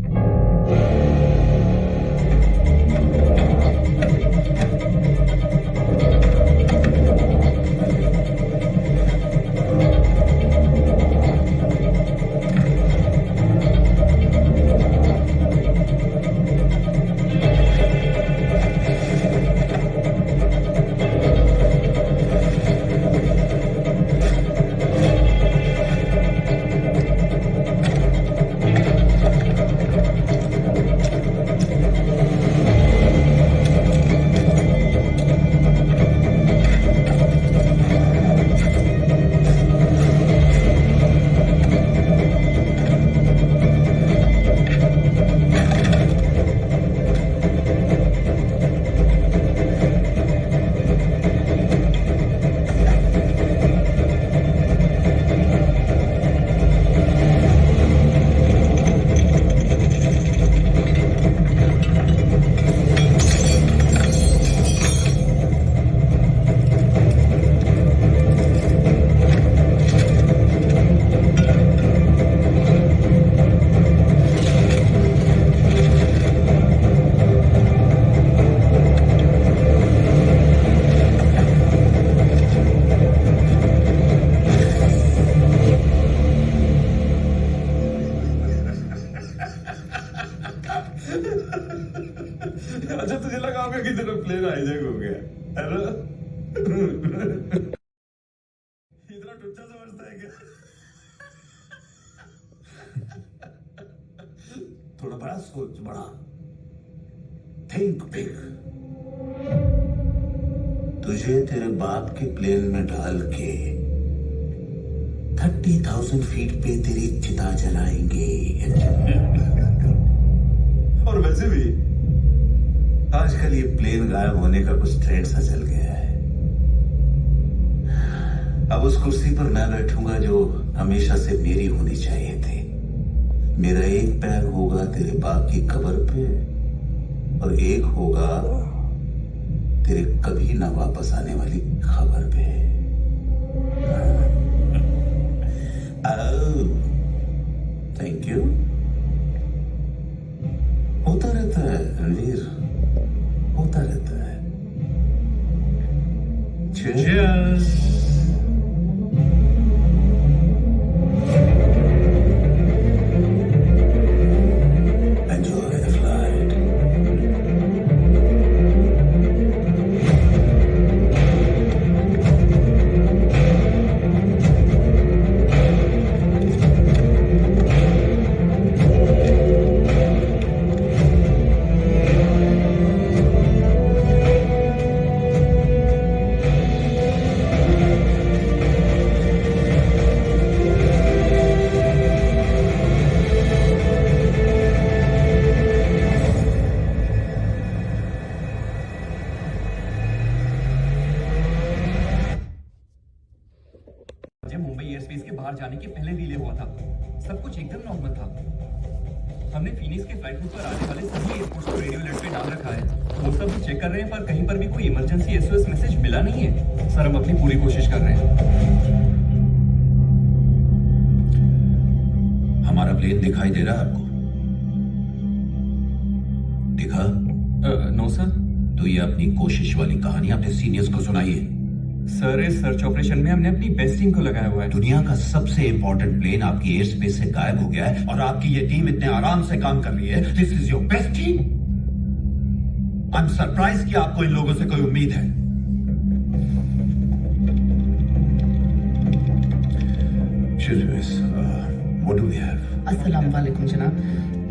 अच्छा तुझे लगा होगा कि तेरा प्लेन हाईजैक हो गया है ना? इतना टुच्चा समझता है क्या? थोड़ा बड़ा सोच, बड़ा थिंक बिग। तुझे तेरे बाप के प्लेन में डाल के 30,000 फीट पे तेरी चिता जलाएंगे। और वैसे भी आजकल ये प्लेन गायब होने का कुछ ट्रेंड सा चल गया है। अब उस कुर्सी पर मैं बैठूंगा जो हमेशा से मेरी होनी चाहिए थी। मेरा एक पैर होगा तेरे बाप की कब्र पे और एक होगा तेरे कभी ना वापस आने वाली खबर पे। Thank you. होता रहता है रणवीर, होता रहता है। Cheers. Enjoy the flight. Mumbai aerospace के बाहर जाने के पहले डिले हुआ था। सब कुछ एकदम नॉर्मल था। हमने फिनिक्स के फ्लाइट रूट पर आने वाले सभी एयरपोर्ट्स को रेडियो अलर्ट पे डाल रखा है। वो सब भी चेक कर रहे हैं पर कहीं पर भी कोई इमरजेंसी एसओएस मैसेज मिला नहीं है। सर हम अपनी पूरी कोशिश कर रहे हैं। हमारा प्लेन दिखाई दे रहा है आपको? दिखा? No sir. तो ये अपनी कोशिश वाली कहानी अपने सीनियर्स को सुनाइए। सर इस सर्च ऑपरेशन में हमने अपनी बेस्ट टीम को लगाया हुआ है। दुनिया का सबसे इंपॉर्टेंट प्लेन आपकी एयर स्पेस से गायब हो गया है और आपकी ये टीम इतने आराम से काम कर रही है। This is your best team. I am surprise कि आपको इन लोगों से कोई उम्मीद है। What do we have? अस्सलाम वालेकुम जनाब,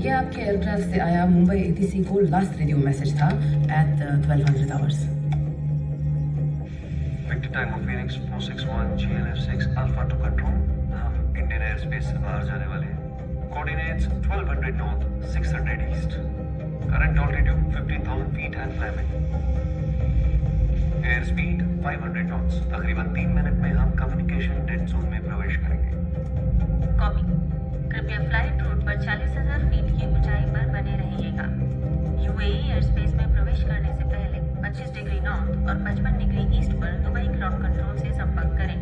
ये आपके एयरक्राफ्ट से आया मुंबई एटीसी को लास्ट रेडियो मैसेज था at 1200 hours. Victor Tango Phoenix 461 GLF6 Alpha to control. हम इंडियन एयर स्पेस से बाहर जाने वाले हैं। Coordinates 1200 north 600 east. Current altitude 15,000 feet and climbing. Airspeed 500 knots. तकरीबन 3 मिनट में हम कम्युनिकेशन डेड जोन में प्रवेश करेंगे। कॉपी। कृपया फ्लाइट रूट पर 40,000 फीट की ऊंचाई पर बने रहिएगा। यूएई एयर स्पेस में प्रवेश करने से पहले 25 डिग्री नॉर्थ और 55 डिग्री ईस्ट पर दुबई ग्राउंड कंट्रोल से संपर्क करें।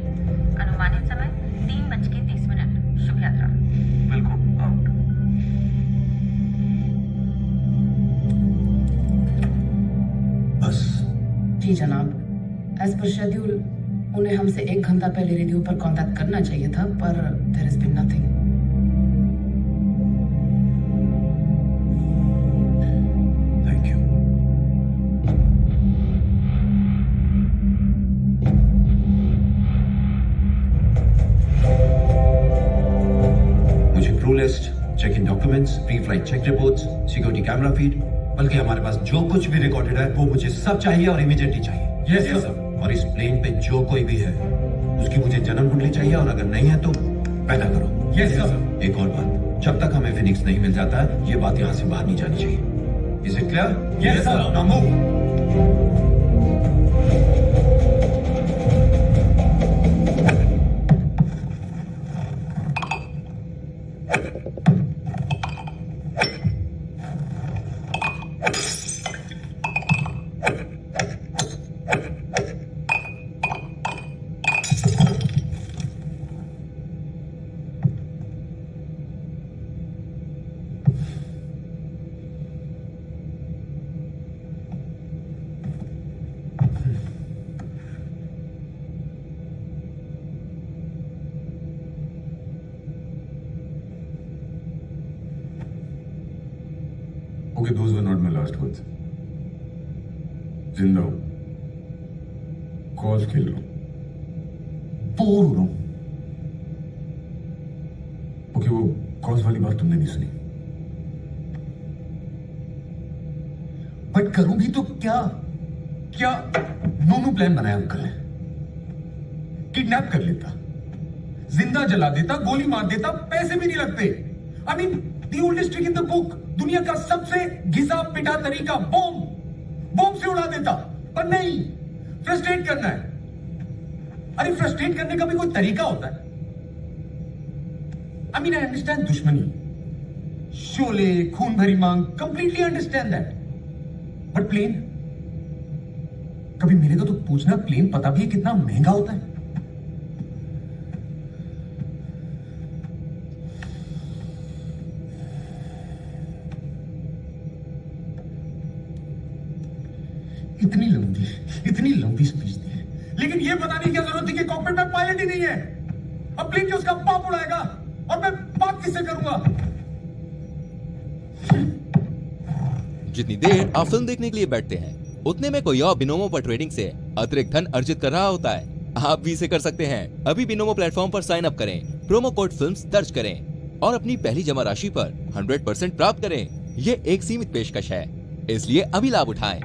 अनुमानित समय 3:30। शुभ यात्रा। बिल्कुल आउट। बस। जी जनाब, एज पर शेड्यूल उन्हें हमसे 1 घंटा पहले रेडियो पर कांटेक्ट करना चाहिए था, पर there has been nothing. Check in documents, preflight check reports, security camera feed, बल्कि हमारे पास जो कुछ भी रिकॉर्डेड है वो मुझे सब चाहिए और इमीडिएटली चाहिए। Yes sir. और इस प्लेन पे जो कोई भी है उसकी मुझे जन्म कुंडली चाहिए और अगर नहीं है तो पैदा करो। Yes sir. एक और बात, जब तक हमें फिनिक्स नहीं मिल जाता ये बात यहाँ से बाहर नहीं जानी चाहिए। Is it clear? Yes sir. Now move. Okay, those were not my last words. जिंदा हूं, कॉल्स खेल रहा हूं, बोर हो रहा हूं। ओके, वो कॉल्स वाली बात तुमने नहीं सुनी। बट करूं भी तो क्या? प्लान बनाया अंकल ने। किडनैप कर लेता, जिंदा जला देता, गोली मार देता, पैसे भी नहीं लगते। I mean the oldest trick in the book, दुनिया का सबसे घिसा पिटा तरीका, बॉम्ब से उड़ा देता। पर नहीं, फ्रस्ट्रेट करना है। अरे फ्रस्ट्रेट करने का भी कोई तरीका होता है। आई मीन आई अंडरस्टैंड दुश्मनी, Sholay, Khoon Bhari Maang, completely understand that. But plane, कभी मिलेगा तो पूछना, प्लेन पता भी है कितना महंगा होता है। इतनी लंबी स्पीच दी, लेकिन यह बताने की जरूरत थी कि कॉकपिट में पायलट ही नहीं है। अब प्लेन जो उसका पाप उड़ाएगा और मैं बात किससे करूंगा? जितनी देर आप फिल्म देखने के लिए बैठते हैं, उतने में कोई और बिनोमो पर ट्रेडिंग से अतिरिक्त धन अर्जित कर रहा होता है। आप भी इसे कर सकते हैं। अभी बिनोमो प्लेटफॉर्म पर साइन अप करें, प्रोमो कोड फिल्म्स दर्ज करें और अपनी पहली जमा राशि पर 100% प्राप्त करें। ये एक सीमित पेशकश है, इसलिए अभी लाभ उठाएं।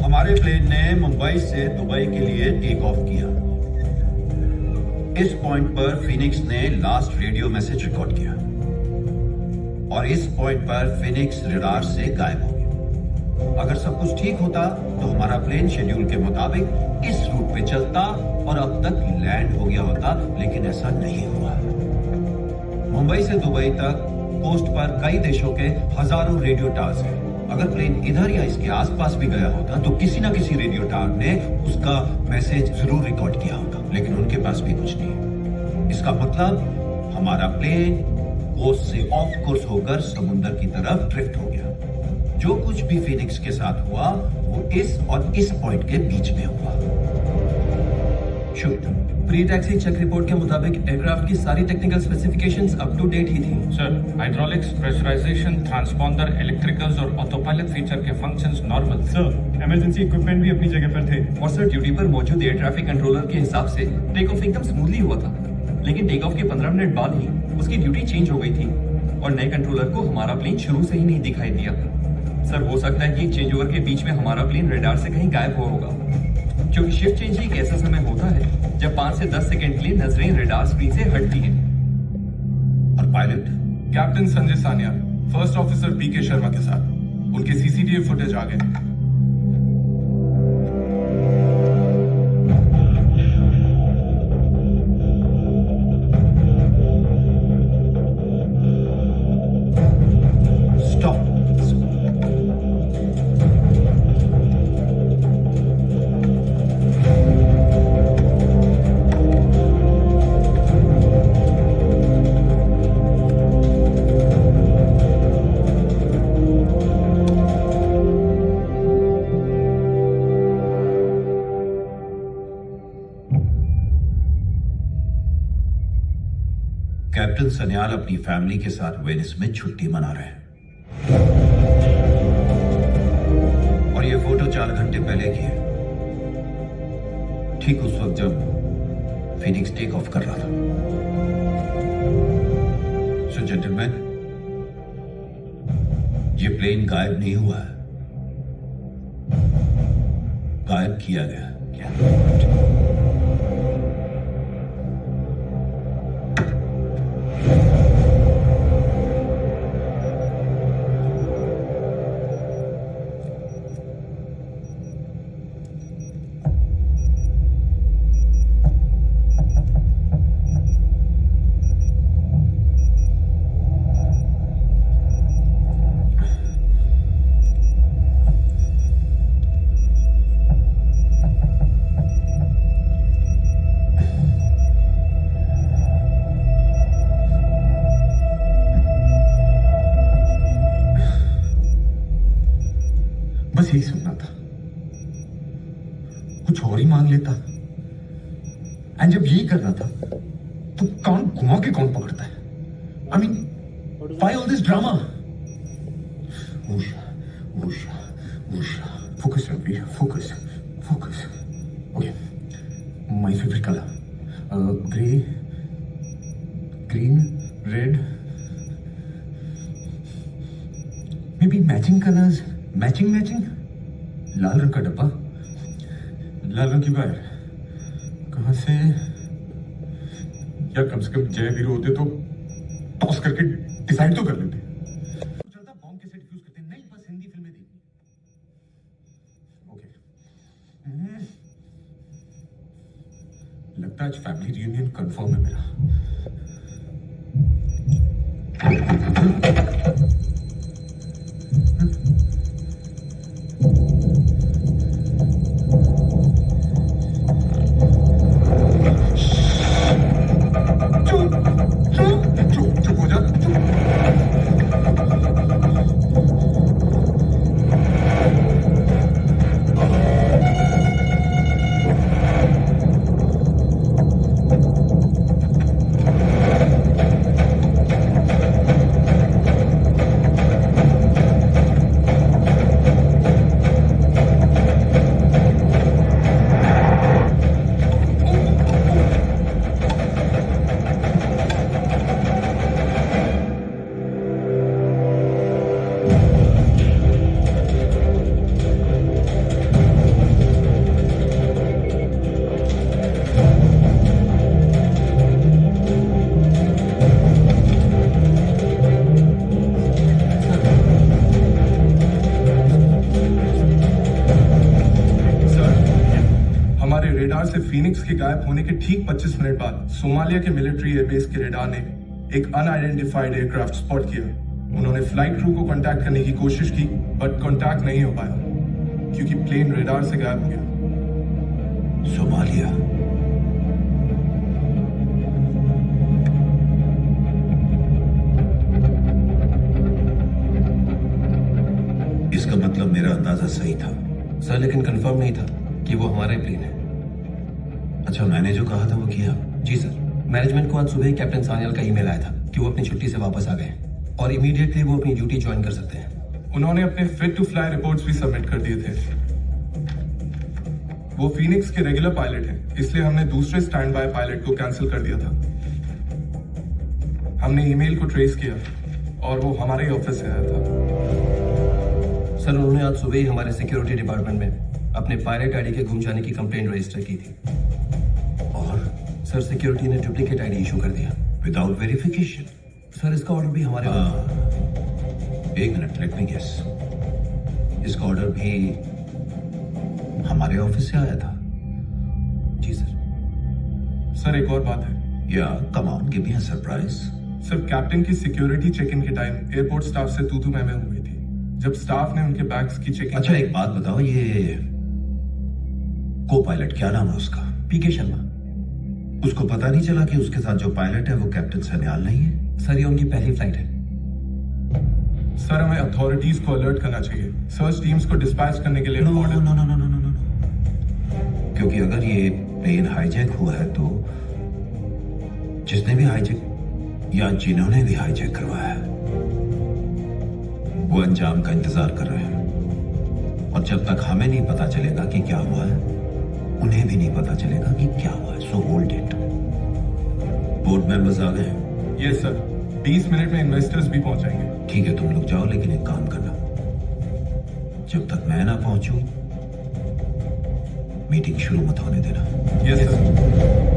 हमारे प्लेन ने मुंबई से दुबई के लिए टेक ऑफ किया। इस पॉइंट पर फिनिक्स ने लास्ट रेडियो मैसेज रिकॉर्ड किया और इस पॉइंट पर फिनिक्स रडार से गायब हो गया। अगर सब कुछ ठीक होता तो हमारा प्लेन शेड्यूल के मुताबिक इस रूट पे चलता और अब तक लैंड हो गया होता, लेकिन ऐसा नहीं हुआ। मुंबई से दुबई तक कोस्ट पर कई देशों के हजारों रेडियो टावर्स हैं। अगर प्लेन इधर या इसके आसपास भी गया होता तो किसी ना किसी रेडियो टावर ने उसका मैसेज जरूर रिकॉर्ड किया होता, लेकिन उनके पास भी कुछ नहीं। इसका मतलब हमारा प्लेन कोस्ट से ऑफ कोर्स होकर समुद्र की तरफ ड्रिफ्ट हो गया। जो कुछ भी फिनिक्स के साथ हुआ वो इस और इस पॉइंट के बीच में हुआ। Shoot. Pre taxi check report के मुताबिक एयरक्राफ्ट की सारी technical specifications up to date ही थी। Sir, hydraulics, pressurization, transponder, electricals और ऑटोपायलट फीचर के functions normal. Sir, emergency equipment भी अपनी जगह पर थे। और सर, ड्यूटी पर मौजूद एयर ट्रैफिक कंट्रोलर के हिसाब से टेक ऑफ एकदम स्मूथली हुआ था, लेकिन टेक ऑफ के 15 मिनट बाद ही उसकी ड्यूटी चेंज हो गई थी और नए कंट्रोलर को हमारा प्लेन शुरू से ही नहीं दिखाई दिया। सर, हो सकता है कि चेंज ओवर के बीच में हमारा प्लेन रडार से कहीं गायब हुआ होगा, क्योंकि शिफ्ट चेंज ही एक ऐसा समय होता है जब 5 से 10 सेकंड के लिए नजरें रडार स्क्रीन से हटती हैं। और pilot? Captain Sanjay Sania, first officer PK Sharma के साथ। उनके सीसीटीवी फुटेज आ गए। कैप्टन सन्याल अपनी फैमिली के साथ वेनिस में छुट्टी मना रहे हैं और ये फोटो 4 घंटे पहले की है, ठीक उस वक्त जब फिनिक्स टेक ऑफ कर रहा था। सो जेंटलमैन, ये प्लेन गायब नहीं हुआ है, गायब किया गया। बस यही सुनना था, कुछ और ही मांग लेता। एंड जब यही करना था तो कान घुमा के कौन पकड़ता है? I mean, why all this drama? Usha, Usha, Usha, focus Ranveer, focus, focus. Okay, my favourite colour, grey, green, red, maybe matching colours, matching matching. लाल रंग का डब्बा, लाल रंग की वायर, कहां से? यार कम से कम जय वीर होते तो टॉस करके डिसाइड तो कर लेते। चलता बॉम्ब कैसे डिफ्यूज करते? नहीं, बस हिंदी फिल्में देखनी। ओके, लगता है आज फैमिली रियूनियन कंफर्म है मेरा। चुप हो जा। रेडार से फीनिक्स के गायब होने के ठीक 25 मिनट बाद सोमालिया के मिलिट्री एयरबेस के रेडार ने एक अनआइडेंटिफाइड एयरक्राफ्ट स्पॉट किया। उन्होंने फ्लाइट क्रू को कांटेक्ट करने की कोशिश की, बट कांटेक्ट नहीं हो पाया क्योंकि प्लेन रेडार से गायब हो गया। सोमालिया, इसका मतलब मेरा अंदाजा सही था। सर, लेकिन कंफर्म नहीं था कि वो हमारा ही प्लेन है। अच्छा, मैंने जो कहा था वो किया? जी सर, मैनेजमेंट को आज सुबह ही कैप्टन सान्याल का ईमेल आया था कि वो अपनी छुट्टी से वापस आ गए और इमीडिएटली वो अपनी ड्यूटी ज्वाइन कर सकते हैं। उन्होंने अपने फिट टू फ्लाई रिपोर्ट्स भी सबमिट कर दिए थे। वो फीनिक्स के रेगुलर पायलट हैं, इसलिए हमने दूसरे स्टैंड बाय पायलट को कैंसिल कर दिया था। हमने ईमेल को ट्रेस किया और वो हमारे ही ऑफिस से आया था। सर, उन्होंने आज सुबह ही हमारे सिक्योरिटी डिपार्टमेंट में अपने पायलट आईडी के गुम जाने की कंप्लेंट रजिस्टर की थी और सर सिक्योरिटी ने डुप्लीकेट आईडी इशू कर दिया विदाउट वेरिफिकेशन। सर, इसका ऑर्डर भी हमारे एक मिनट, लेट मी गेस। इसका ऑर्डर भी हमारे ऑफिस से आया था? जी सर। सर, एक और बात है। या come on, give me a surprise. Sir, captain की सिक्योरिटी चेक इन के टाइम एयरपोर्ट स्टाफ से तू मैं हो गई थी। जब स्टाफ ने उनके बैग्स की चेकिंग। अच्छा, एक बात बताओ, ये को पायलट क्या नाम है उसका? पीके शर्मा। उसको पता नहीं चला कि उसके साथ जो पायलट है वो कैप्टन सान्याल नहीं है? सर, ये उनकी पहली फ्लाइट है। सर, हमें अथॉरिटीज को अलर्ट करना चाहिए, सर्च टीम्स को डिस्पैच करने के लिए। नो, क्योंकि अगर ये प्लेन हाईजैक हुआ है तो जिसने भी हाईजैक या जिन्होंने भी हाईजैक करवाया है वो अंजाम का इंतजार कर रहे हैं, और जब तक हमें नहीं पता चलेगा कि क्या हुआ है उन्हें भी नहीं पता चलेगा कि क्या हुआ है। So hold it. Board members आ गए? Yes sir. 20 मिनट में इन्वेस्टर्स भी पहुंचाएंगे। ठीक है, तुम लोग जाओ, लेकिन एक काम करना, जब तक मैं ना पहुंचूं मीटिंग शुरू मत होने देना। Yes sir.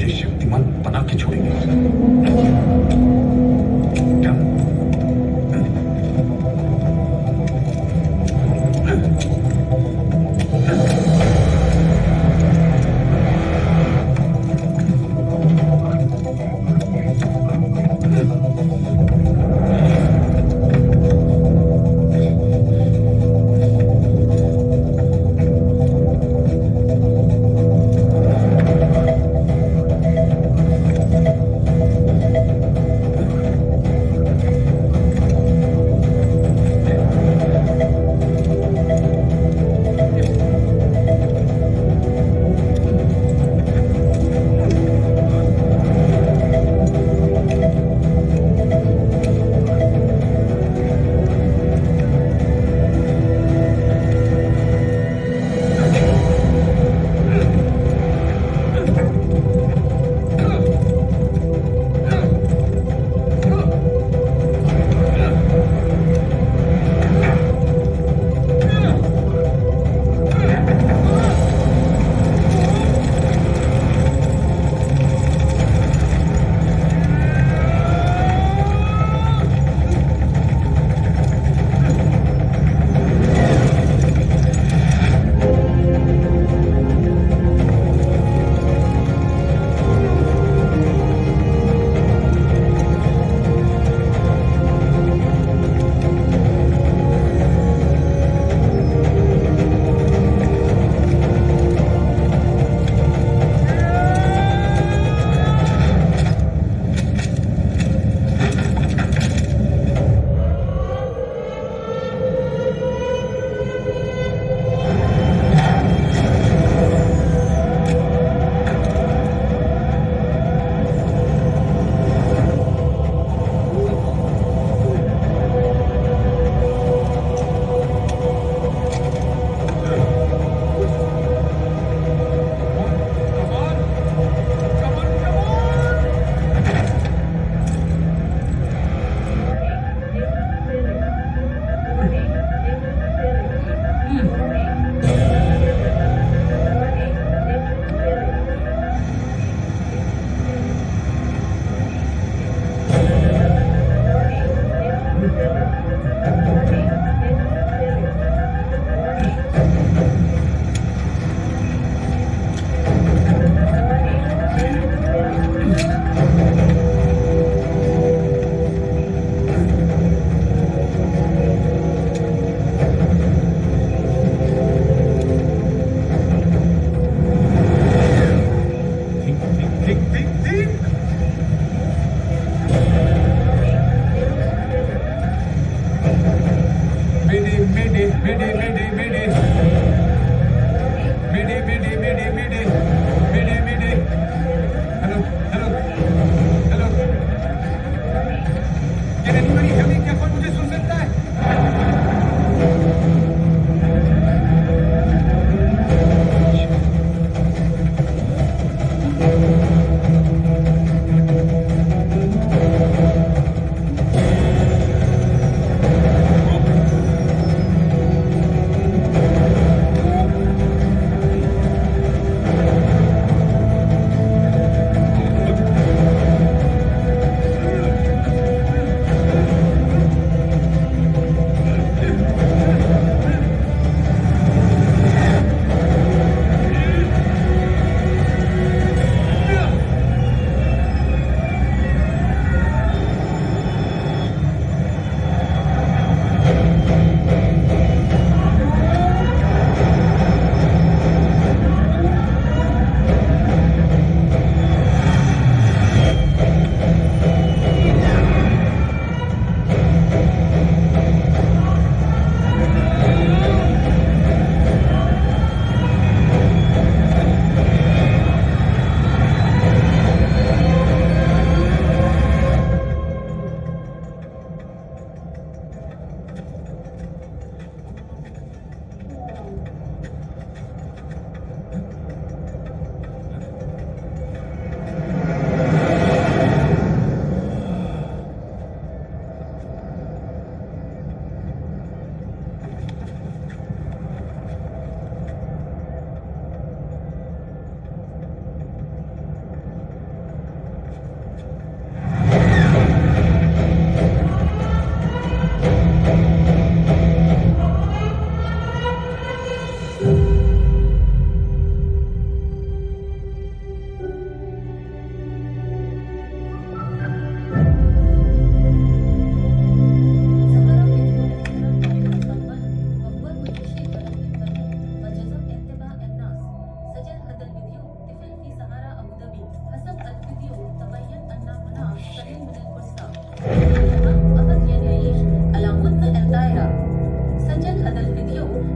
तुझे शक्तिमान बना के छोड़ेंगे।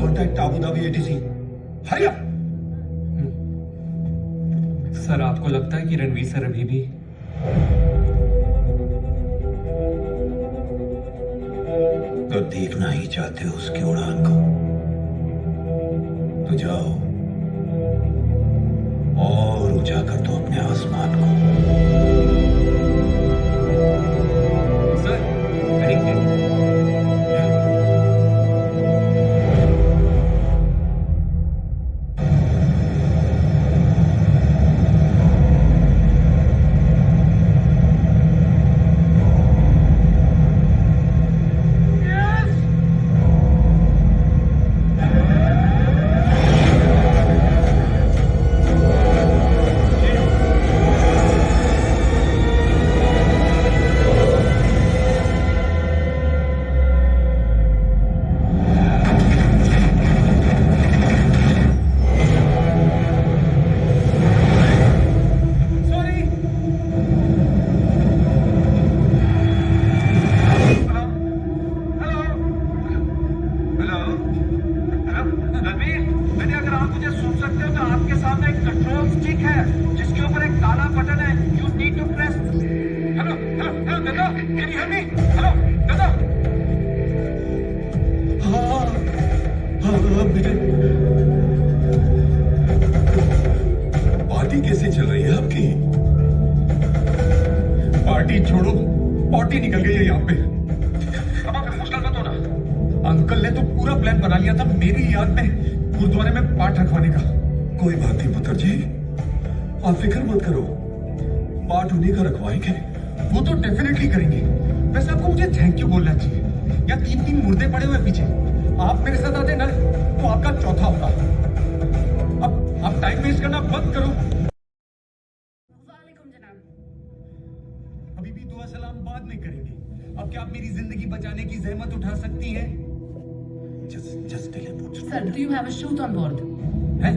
Contact Abu Dhabi ATC. Hurry up! Sir आपको लगता है कि रणवीर सर अभी भी अगर देखना ही चाहते हो उसकी उड़ान को तो जाओ और ऊंचा कर दो अपने आसमान को। सर करेक्ट पार्टी कैसी चल रही है आपकी? पार्टी छोड़ो, पार्टी निकल गई है यहाँ पे। अब आप इमोशनल मत होना। अंकल ने तो पूरा प्लान बना लिया था मेरी याद में गुरुद्वारे में पाठ रखवाने का। कोई बात नहीं पुत्र जी, आप फिक्र मत करो, पाठ उन्हीं का रखवाएंगे। वो तो डेफिनेटली करेंगे। वैसे आपको मुझे थैंक यू बोलना चाहिए। या 3-3 मुर्दे पड़े हुए पीछे, आप मेरे साथ आते ना तो आपका चौथा होता। अब आप टाइम वेस्ट करना बंद करो। अभी भी दुआ सलाम बाद में करेंगे। अब क्या आप मेरी जिंदगी बचाने की जहमत उठा सकती हैं? Just teleport. Sir, do you have a chute on board? हैं?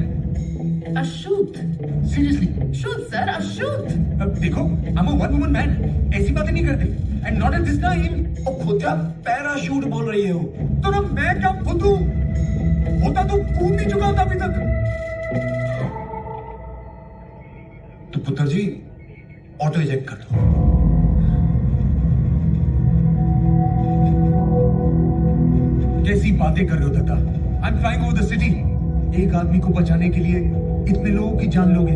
A chute? Seriously? Chute, sir, a chute. अब देखो, I'm a one woman man. ऐसी बातें नहीं करते। And not at this time. ओ खुद क्या पैराशूट बोल रही हो? तो ना मैं क्या फुदू? होता तो कूद नहीं चुका होता अभी तक। तो पुत्र जी ऑटो इजेक्ट कर दो। कैसी बातें कर रहे हो दादा? I'm flying over the city. एक आदमी को बचाने के लिए इतने लोगों की जान लोगे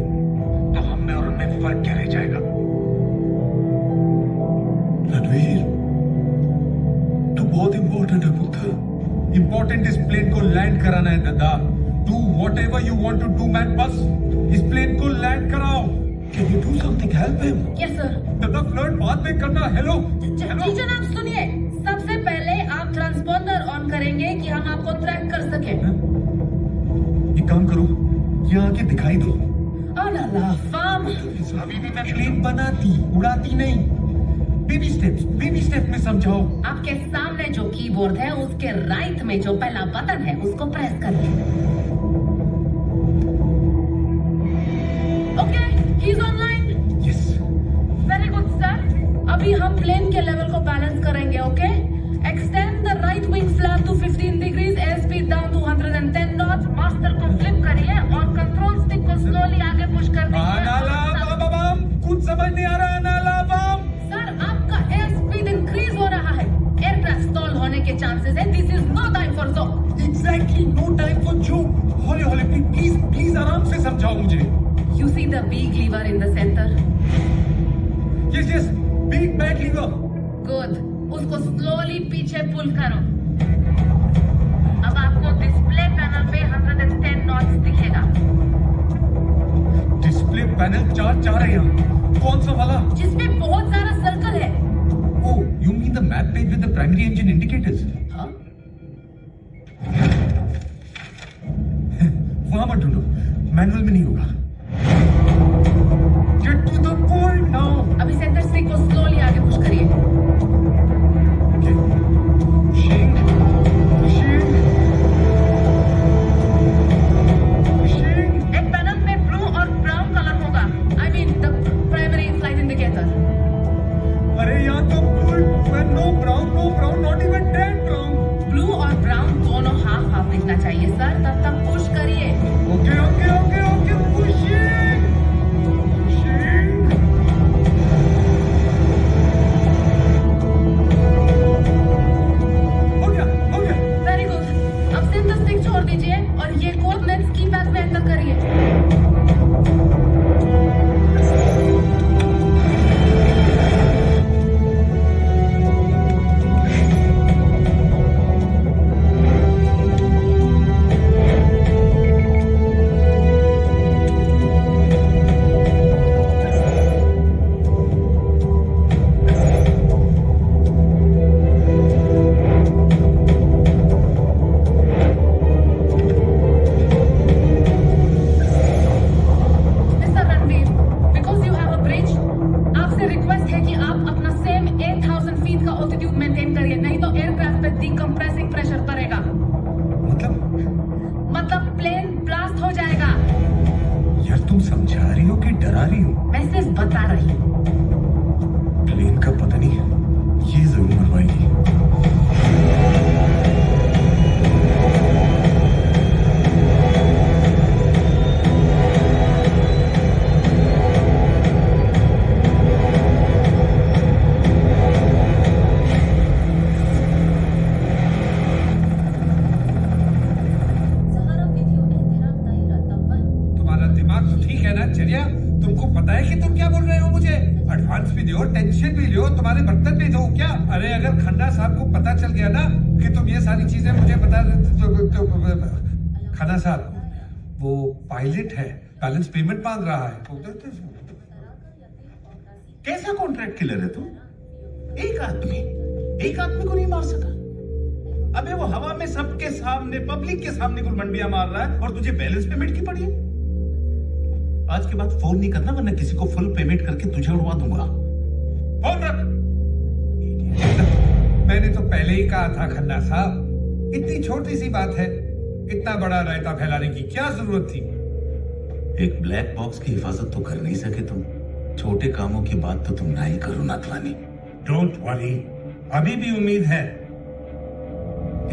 तो हम में और उनमें फर्क क्या रह जाएगा? रणवीर, तू बहुत इंपॉर्टेंट है पुत्र। इंपॉर्टेंट इस प्लेन को लैंड कराना है दादा। Do whatever you want to do man, बस इस प्लेन को लैंड कराओ। Can you do something? Help him. Yes, sir. दादा फ्लर्ट बाद में करना। हेलो जी जनाब सुनिए, सबसे पहले आप ट्रांसपॉन्डर ऑन करेंगे कि हम आपको ट्रैक कर सके। एक काम करो, यहाँ आके दिखाई दो। फार्म अभी भी मैं प्लेन बनाती उड़ाती नहीं। बेबी स्टेप्स में समझाओ। आपके सामने जो कीबोर्ड है उसके राइट में जो पहला बटन है उसको प्रेस करिए। Okay, he is online. Yes, very good sir. अभी हम प्लेन के लेवल को बैलेंस करेंगे। Okay, extend the right wing flap to 15 degrees, airspeed down to 110 knots. Master को फ्लिप करिए और कंट्रोल स्टिक को स्लोली आगे पुश कर दीजिए। कुछ समझ नहीं आ रहा। सर, आपका एयर स्पीड इंक्रीज हो रहा है। एयरक्राफ्ट स्टॉल होने के चांसेस है। This is no time for joke. Exactly, no time for joke. हौले प्लीज आराम से समझाओ मुझे। You see the big lever in the centre? Yes, big back lever. Good, उसको स्लोली पीछे पुल करो। अब आपको डिस्प्ले पैनल पे 110 नॉट्स दिखेगा। डिस्प्ले पैनल चार है यहाँ। कौन सा वाला? जिसमें बहुत सारा सर्कल है। Oh, you mean the map page with the primary engine indicators? हाँ? वहां मत ढूंढो, मैनुअल में नहीं होगा। Get to the point. No brown, not even dead brown. Blue और ब्राउन दोनों हाफ हाफ दिखना चाहिए सर, तब तक पुश करिए। Okay okay okay okay, pushing pushing. हो गया हो गया। Very good. अब सेंटर स्टिक छोड़ दीजिए और ये कोऑर्डिनेट्स कीपैड में एंटर करिए। खन्ना साहब, वो पायलट है, बैलेंस पेमेंट मांग रहा है। कैसा कॉन्ट्रैक्ट किलर है तू? एक आदमी को नहीं मार सका। अबे वो हवा में सबके सामने, पब्लिक के सामने गुलमंडियां मार रहा है और तुझे बैलेंस पेमेंट की पड़ी है। आज के बाद फोन नहीं करना, वरना किसी को फुल पेमेंट करके तुझे उड़वा दूंगा। फोन रख। मैंने तो पहले ही कहा था खन्ना साहब, इतनी छोटी सी बात है, इतना बड़ा रायता फैलाने की क्या जरूरत थी? एक ब्लैक बॉक्स की हिफाजत तो कर नहीं सके तुम। छोटे कामों की बात तो तुम ना ही करो नाथवानी। डोंट वरी, अभी भी उम्मीद है।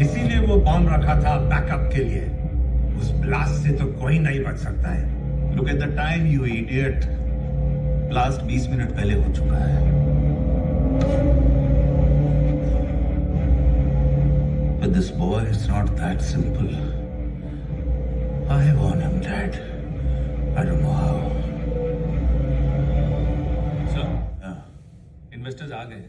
इसीलिए वो बॉम्ब रखा था बैकअप के लिए। उस ब्लास्ट से तो कोई नहीं बच सकता है। Look at the time you idiot. Blast 20 minute पहले हो चुका है। With this boy, it's not that simple. I want him dead. I don't know how. Sir, investors आ गए।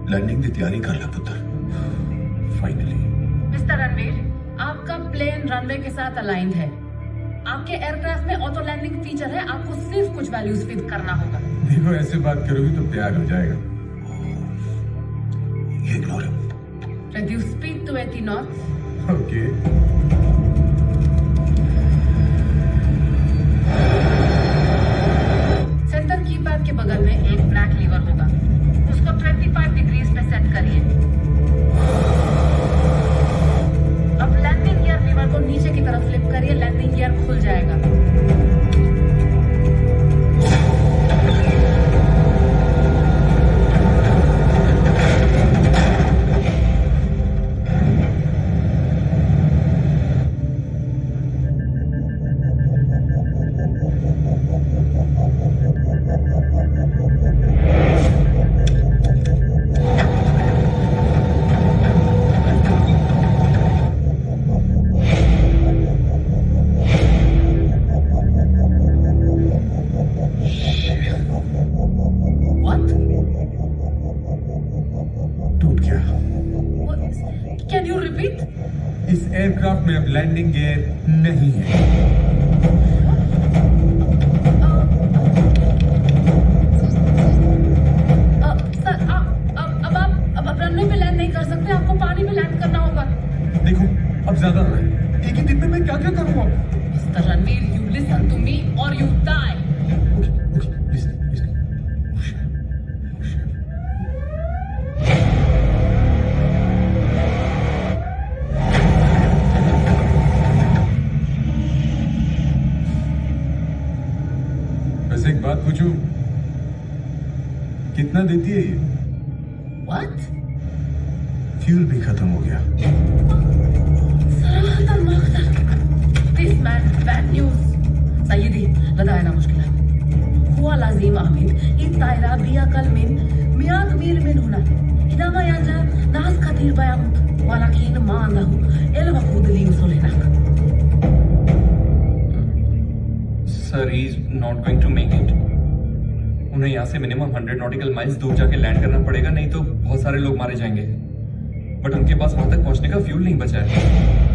लैंडिंग की तैयारी कर ला पुत्र। फाइनली मिस्टर रणवीर, आपका प्लेन रनवे के साथ अलाइंड है। आपके एयरक्राफ्ट में ऑटो लैंडिंग फीचर है, आपको सिर्फ कुछ वैल्यूज फीड करना होगा। देखो ऐसे बात करोगी तो प्यार हो जाएगा। ये इग्नोर है। Reduce speed to 80 knots. Okay. Centre keypad के बगल में एक ब्लैक लीवर होगा, उसको 25 डिग्रीज पे सेट करिए। अब लैंडिंग गियर लीवर को नीचे की तरफ फ्लिप करिए, लैंडिंग गियर खुल जाएगा। इस एयरक्राफ्ट में अब लैंडिंग गियर नहीं है। सर अब आप रनवे पे लैंड नहीं कर सकते, आपको पानी में लैंड करना होगा। देखो अब ज्यादा हो रहा है, एक ही दिन में मैं क्या क्या करूंगा? Mister Ranveer, you listen to me और यू डाई। वैसे एक बात पूछूं, कितना देती है ये? What? फ्यूल भी खत्म हो गया। This man, bad news. Sayyidi, ladayana mushkila. Huwa lazim Ahmed, itayra biya kalmin, miyak mir min huna. Idama yanja, nas kathir bayamut, walakin ma andahu, el waqud li usulinak. Sir, he's not going to make it. उन्हें यहाँ से minimum 100 nautical miles दूर जाके land करना पड़ेगा, नहीं तो बहुत सारे लोग मारे जाएंगे। बट उनके पास वहां तक पहुंचने का फ्यूल नहीं बचा है।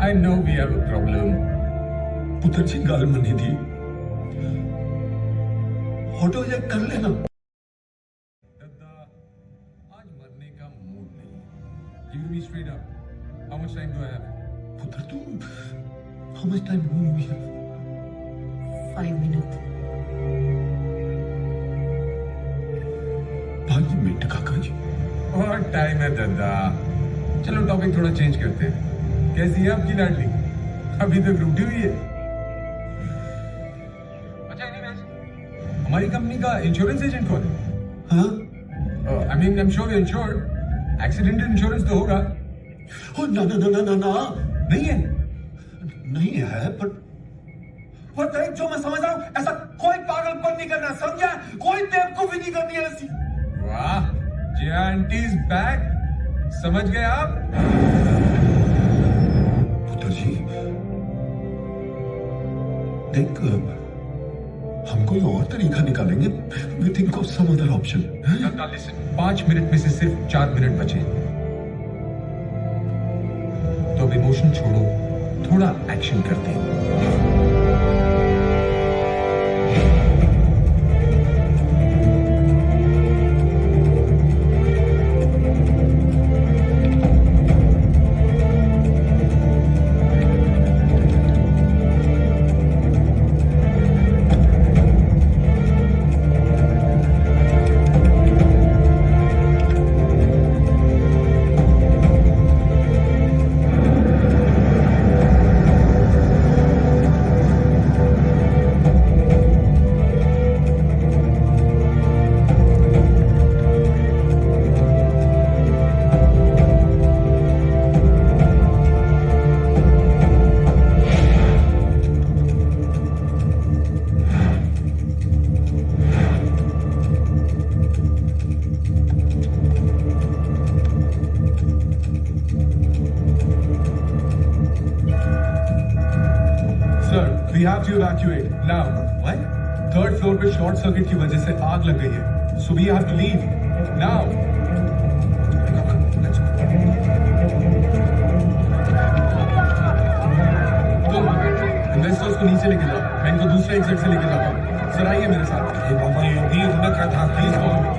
I know we have a problem. पुत्र जी गाल मनी थी, ऑटो चेक कर लेना। दद्दा, आज मरने का मूड नहीं। Give me straight up. How much time do I have? पुत्र तू, how much time do we have? 5 minutes. 5 minute काका जी। और टाइम है दद्दा। चलो टॉपिक थोड़ा चेंज करते हैं। कैसी है आपकी लाडली? अभी तक रूठी हुई है। अच्छा, एनीवेज, हमारी कंपनी का इंश्योरेंस एजेंट कौन है? हाँ? I mean, I am sure insured. Accidental insurance तो होगा। ओ ना ना ना ना ना, नहीं है। नहीं है, पर वो देख, जो मैं समझ रहा हूँ, ऐसा कोई पागलपन नहीं करना, समझा? कोई बेवकूफी नहीं करनी है ऐसी। वाह, जिया आंटी इज बैक। समझ गए आप? पुत्र जी, देख, हम कोई और तरीका निकालेंगे। We think of some other option. 5 minute में से सिर्फ 4 मिनट बचे, तो अब इमोशन छोड़ो, थोड़ा एक्शन करते हैं। We have to evacuate now. What? Third floor पे शॉर्ट सर्किट की वजह से आग लग गई है। So we have to leave now. तुम इन्वेस्टर्स को नीचे लेके जाओ, मैं इनको दूसरे एग्जिट से लेके जाता हूँ। सर आइए मेरे साथ। बाबा ये भी होना क्या था? Please follow me.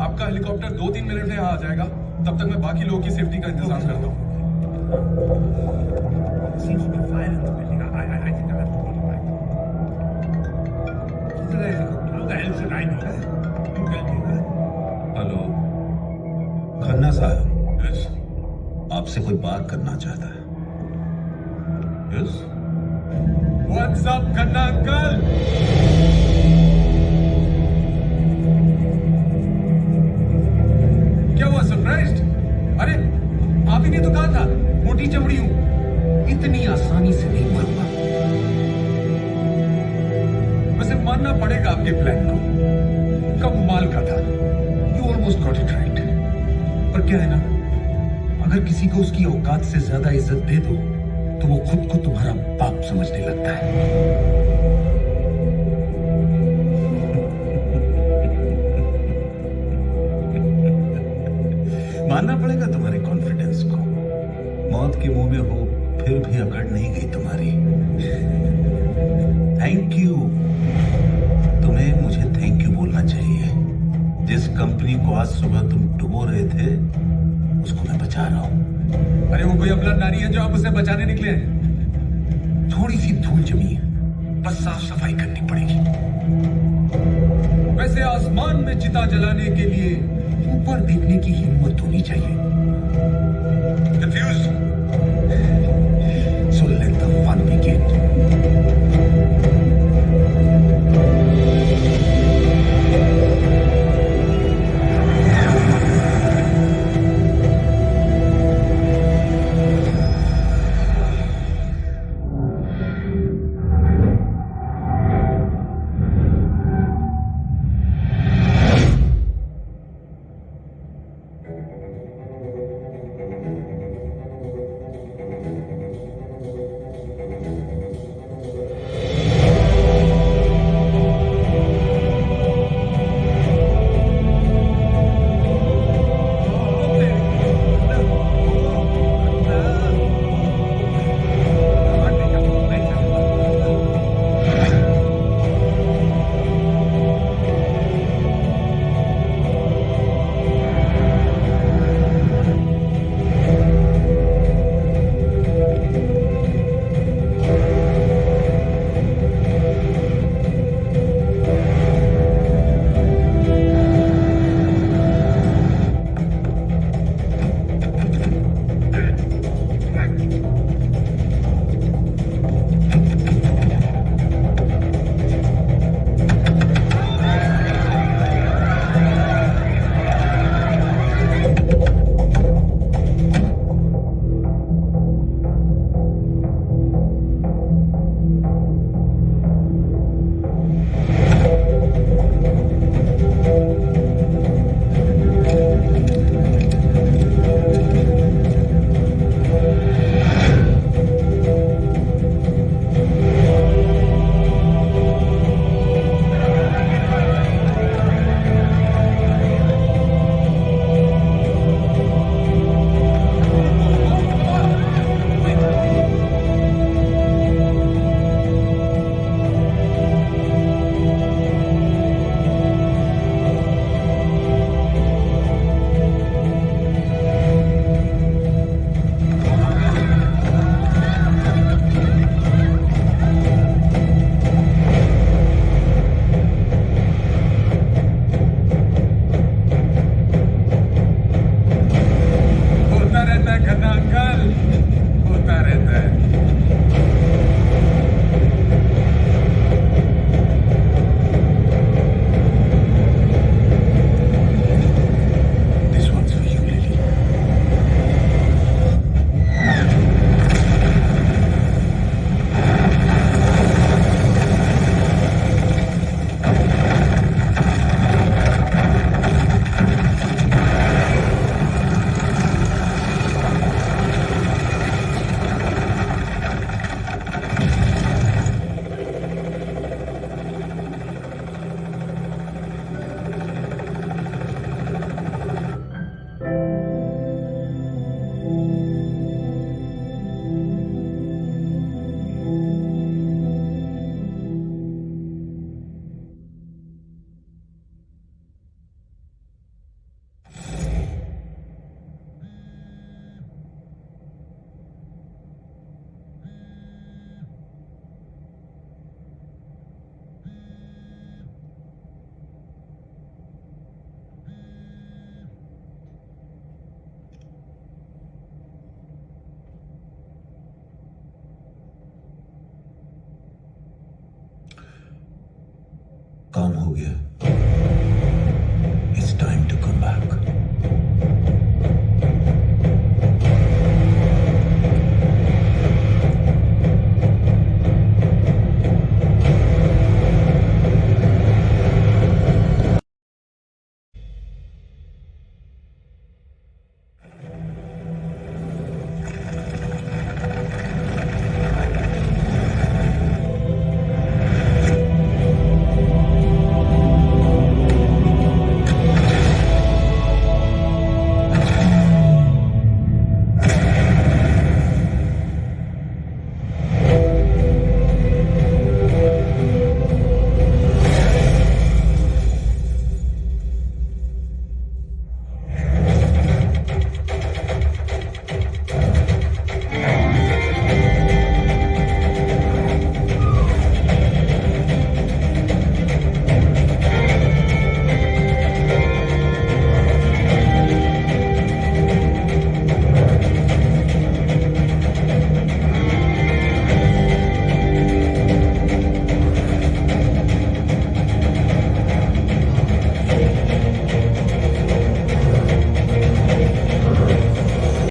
आपका हेलीकॉप्टर 2-3 मिनट में यहाँ आ जाएगा। तब तक मैं बाकी लोगों की सेफ्टी का इंतजाम करता हूँ। हेलो खन्ना साहब, आपसे कोई बात करना चाहता है। Yes, what's up Khanna uncle? क्या हुआ, सरप्राइज्ड? अरे आप ही ने तो कहा था मोटी चमड़ी हूं, इतनी आसानी से नहीं मरूंगा। वैसे मानना पड़ेगा आपके प्लान को, कमाल का था। You almost got it right. पर क्या है ना, अगर किसी को उसकी औकात से ज्यादा इज्जत दे दो तो वो खुद को तुम्हारा बाप समझने लगता है। मानना पड़ेगा तुम्हारे कॉन्फिडेंस को। मौत के मुंह में हो फिर भी अकड़ नहीं गई तुम्हारी। Thank you. तुम्हें मुझे थैंक यू बोलना चाहिए। जिस कंपनी को आज सुबह तुम डुबो रहे थे उसको मैं बचा रहा हूं। अरे वो कोई अबला नारी है जो आप उसे बचाने निकले हैं? थोड़ी सी धूल जमी है, बस साफ सफाई करनी पड़ेगी। वैसे आसमान में चिता जलाने के लिए ऊपर देखने की हिम्मत होनी चाहिए। Confused? So let the fun begin.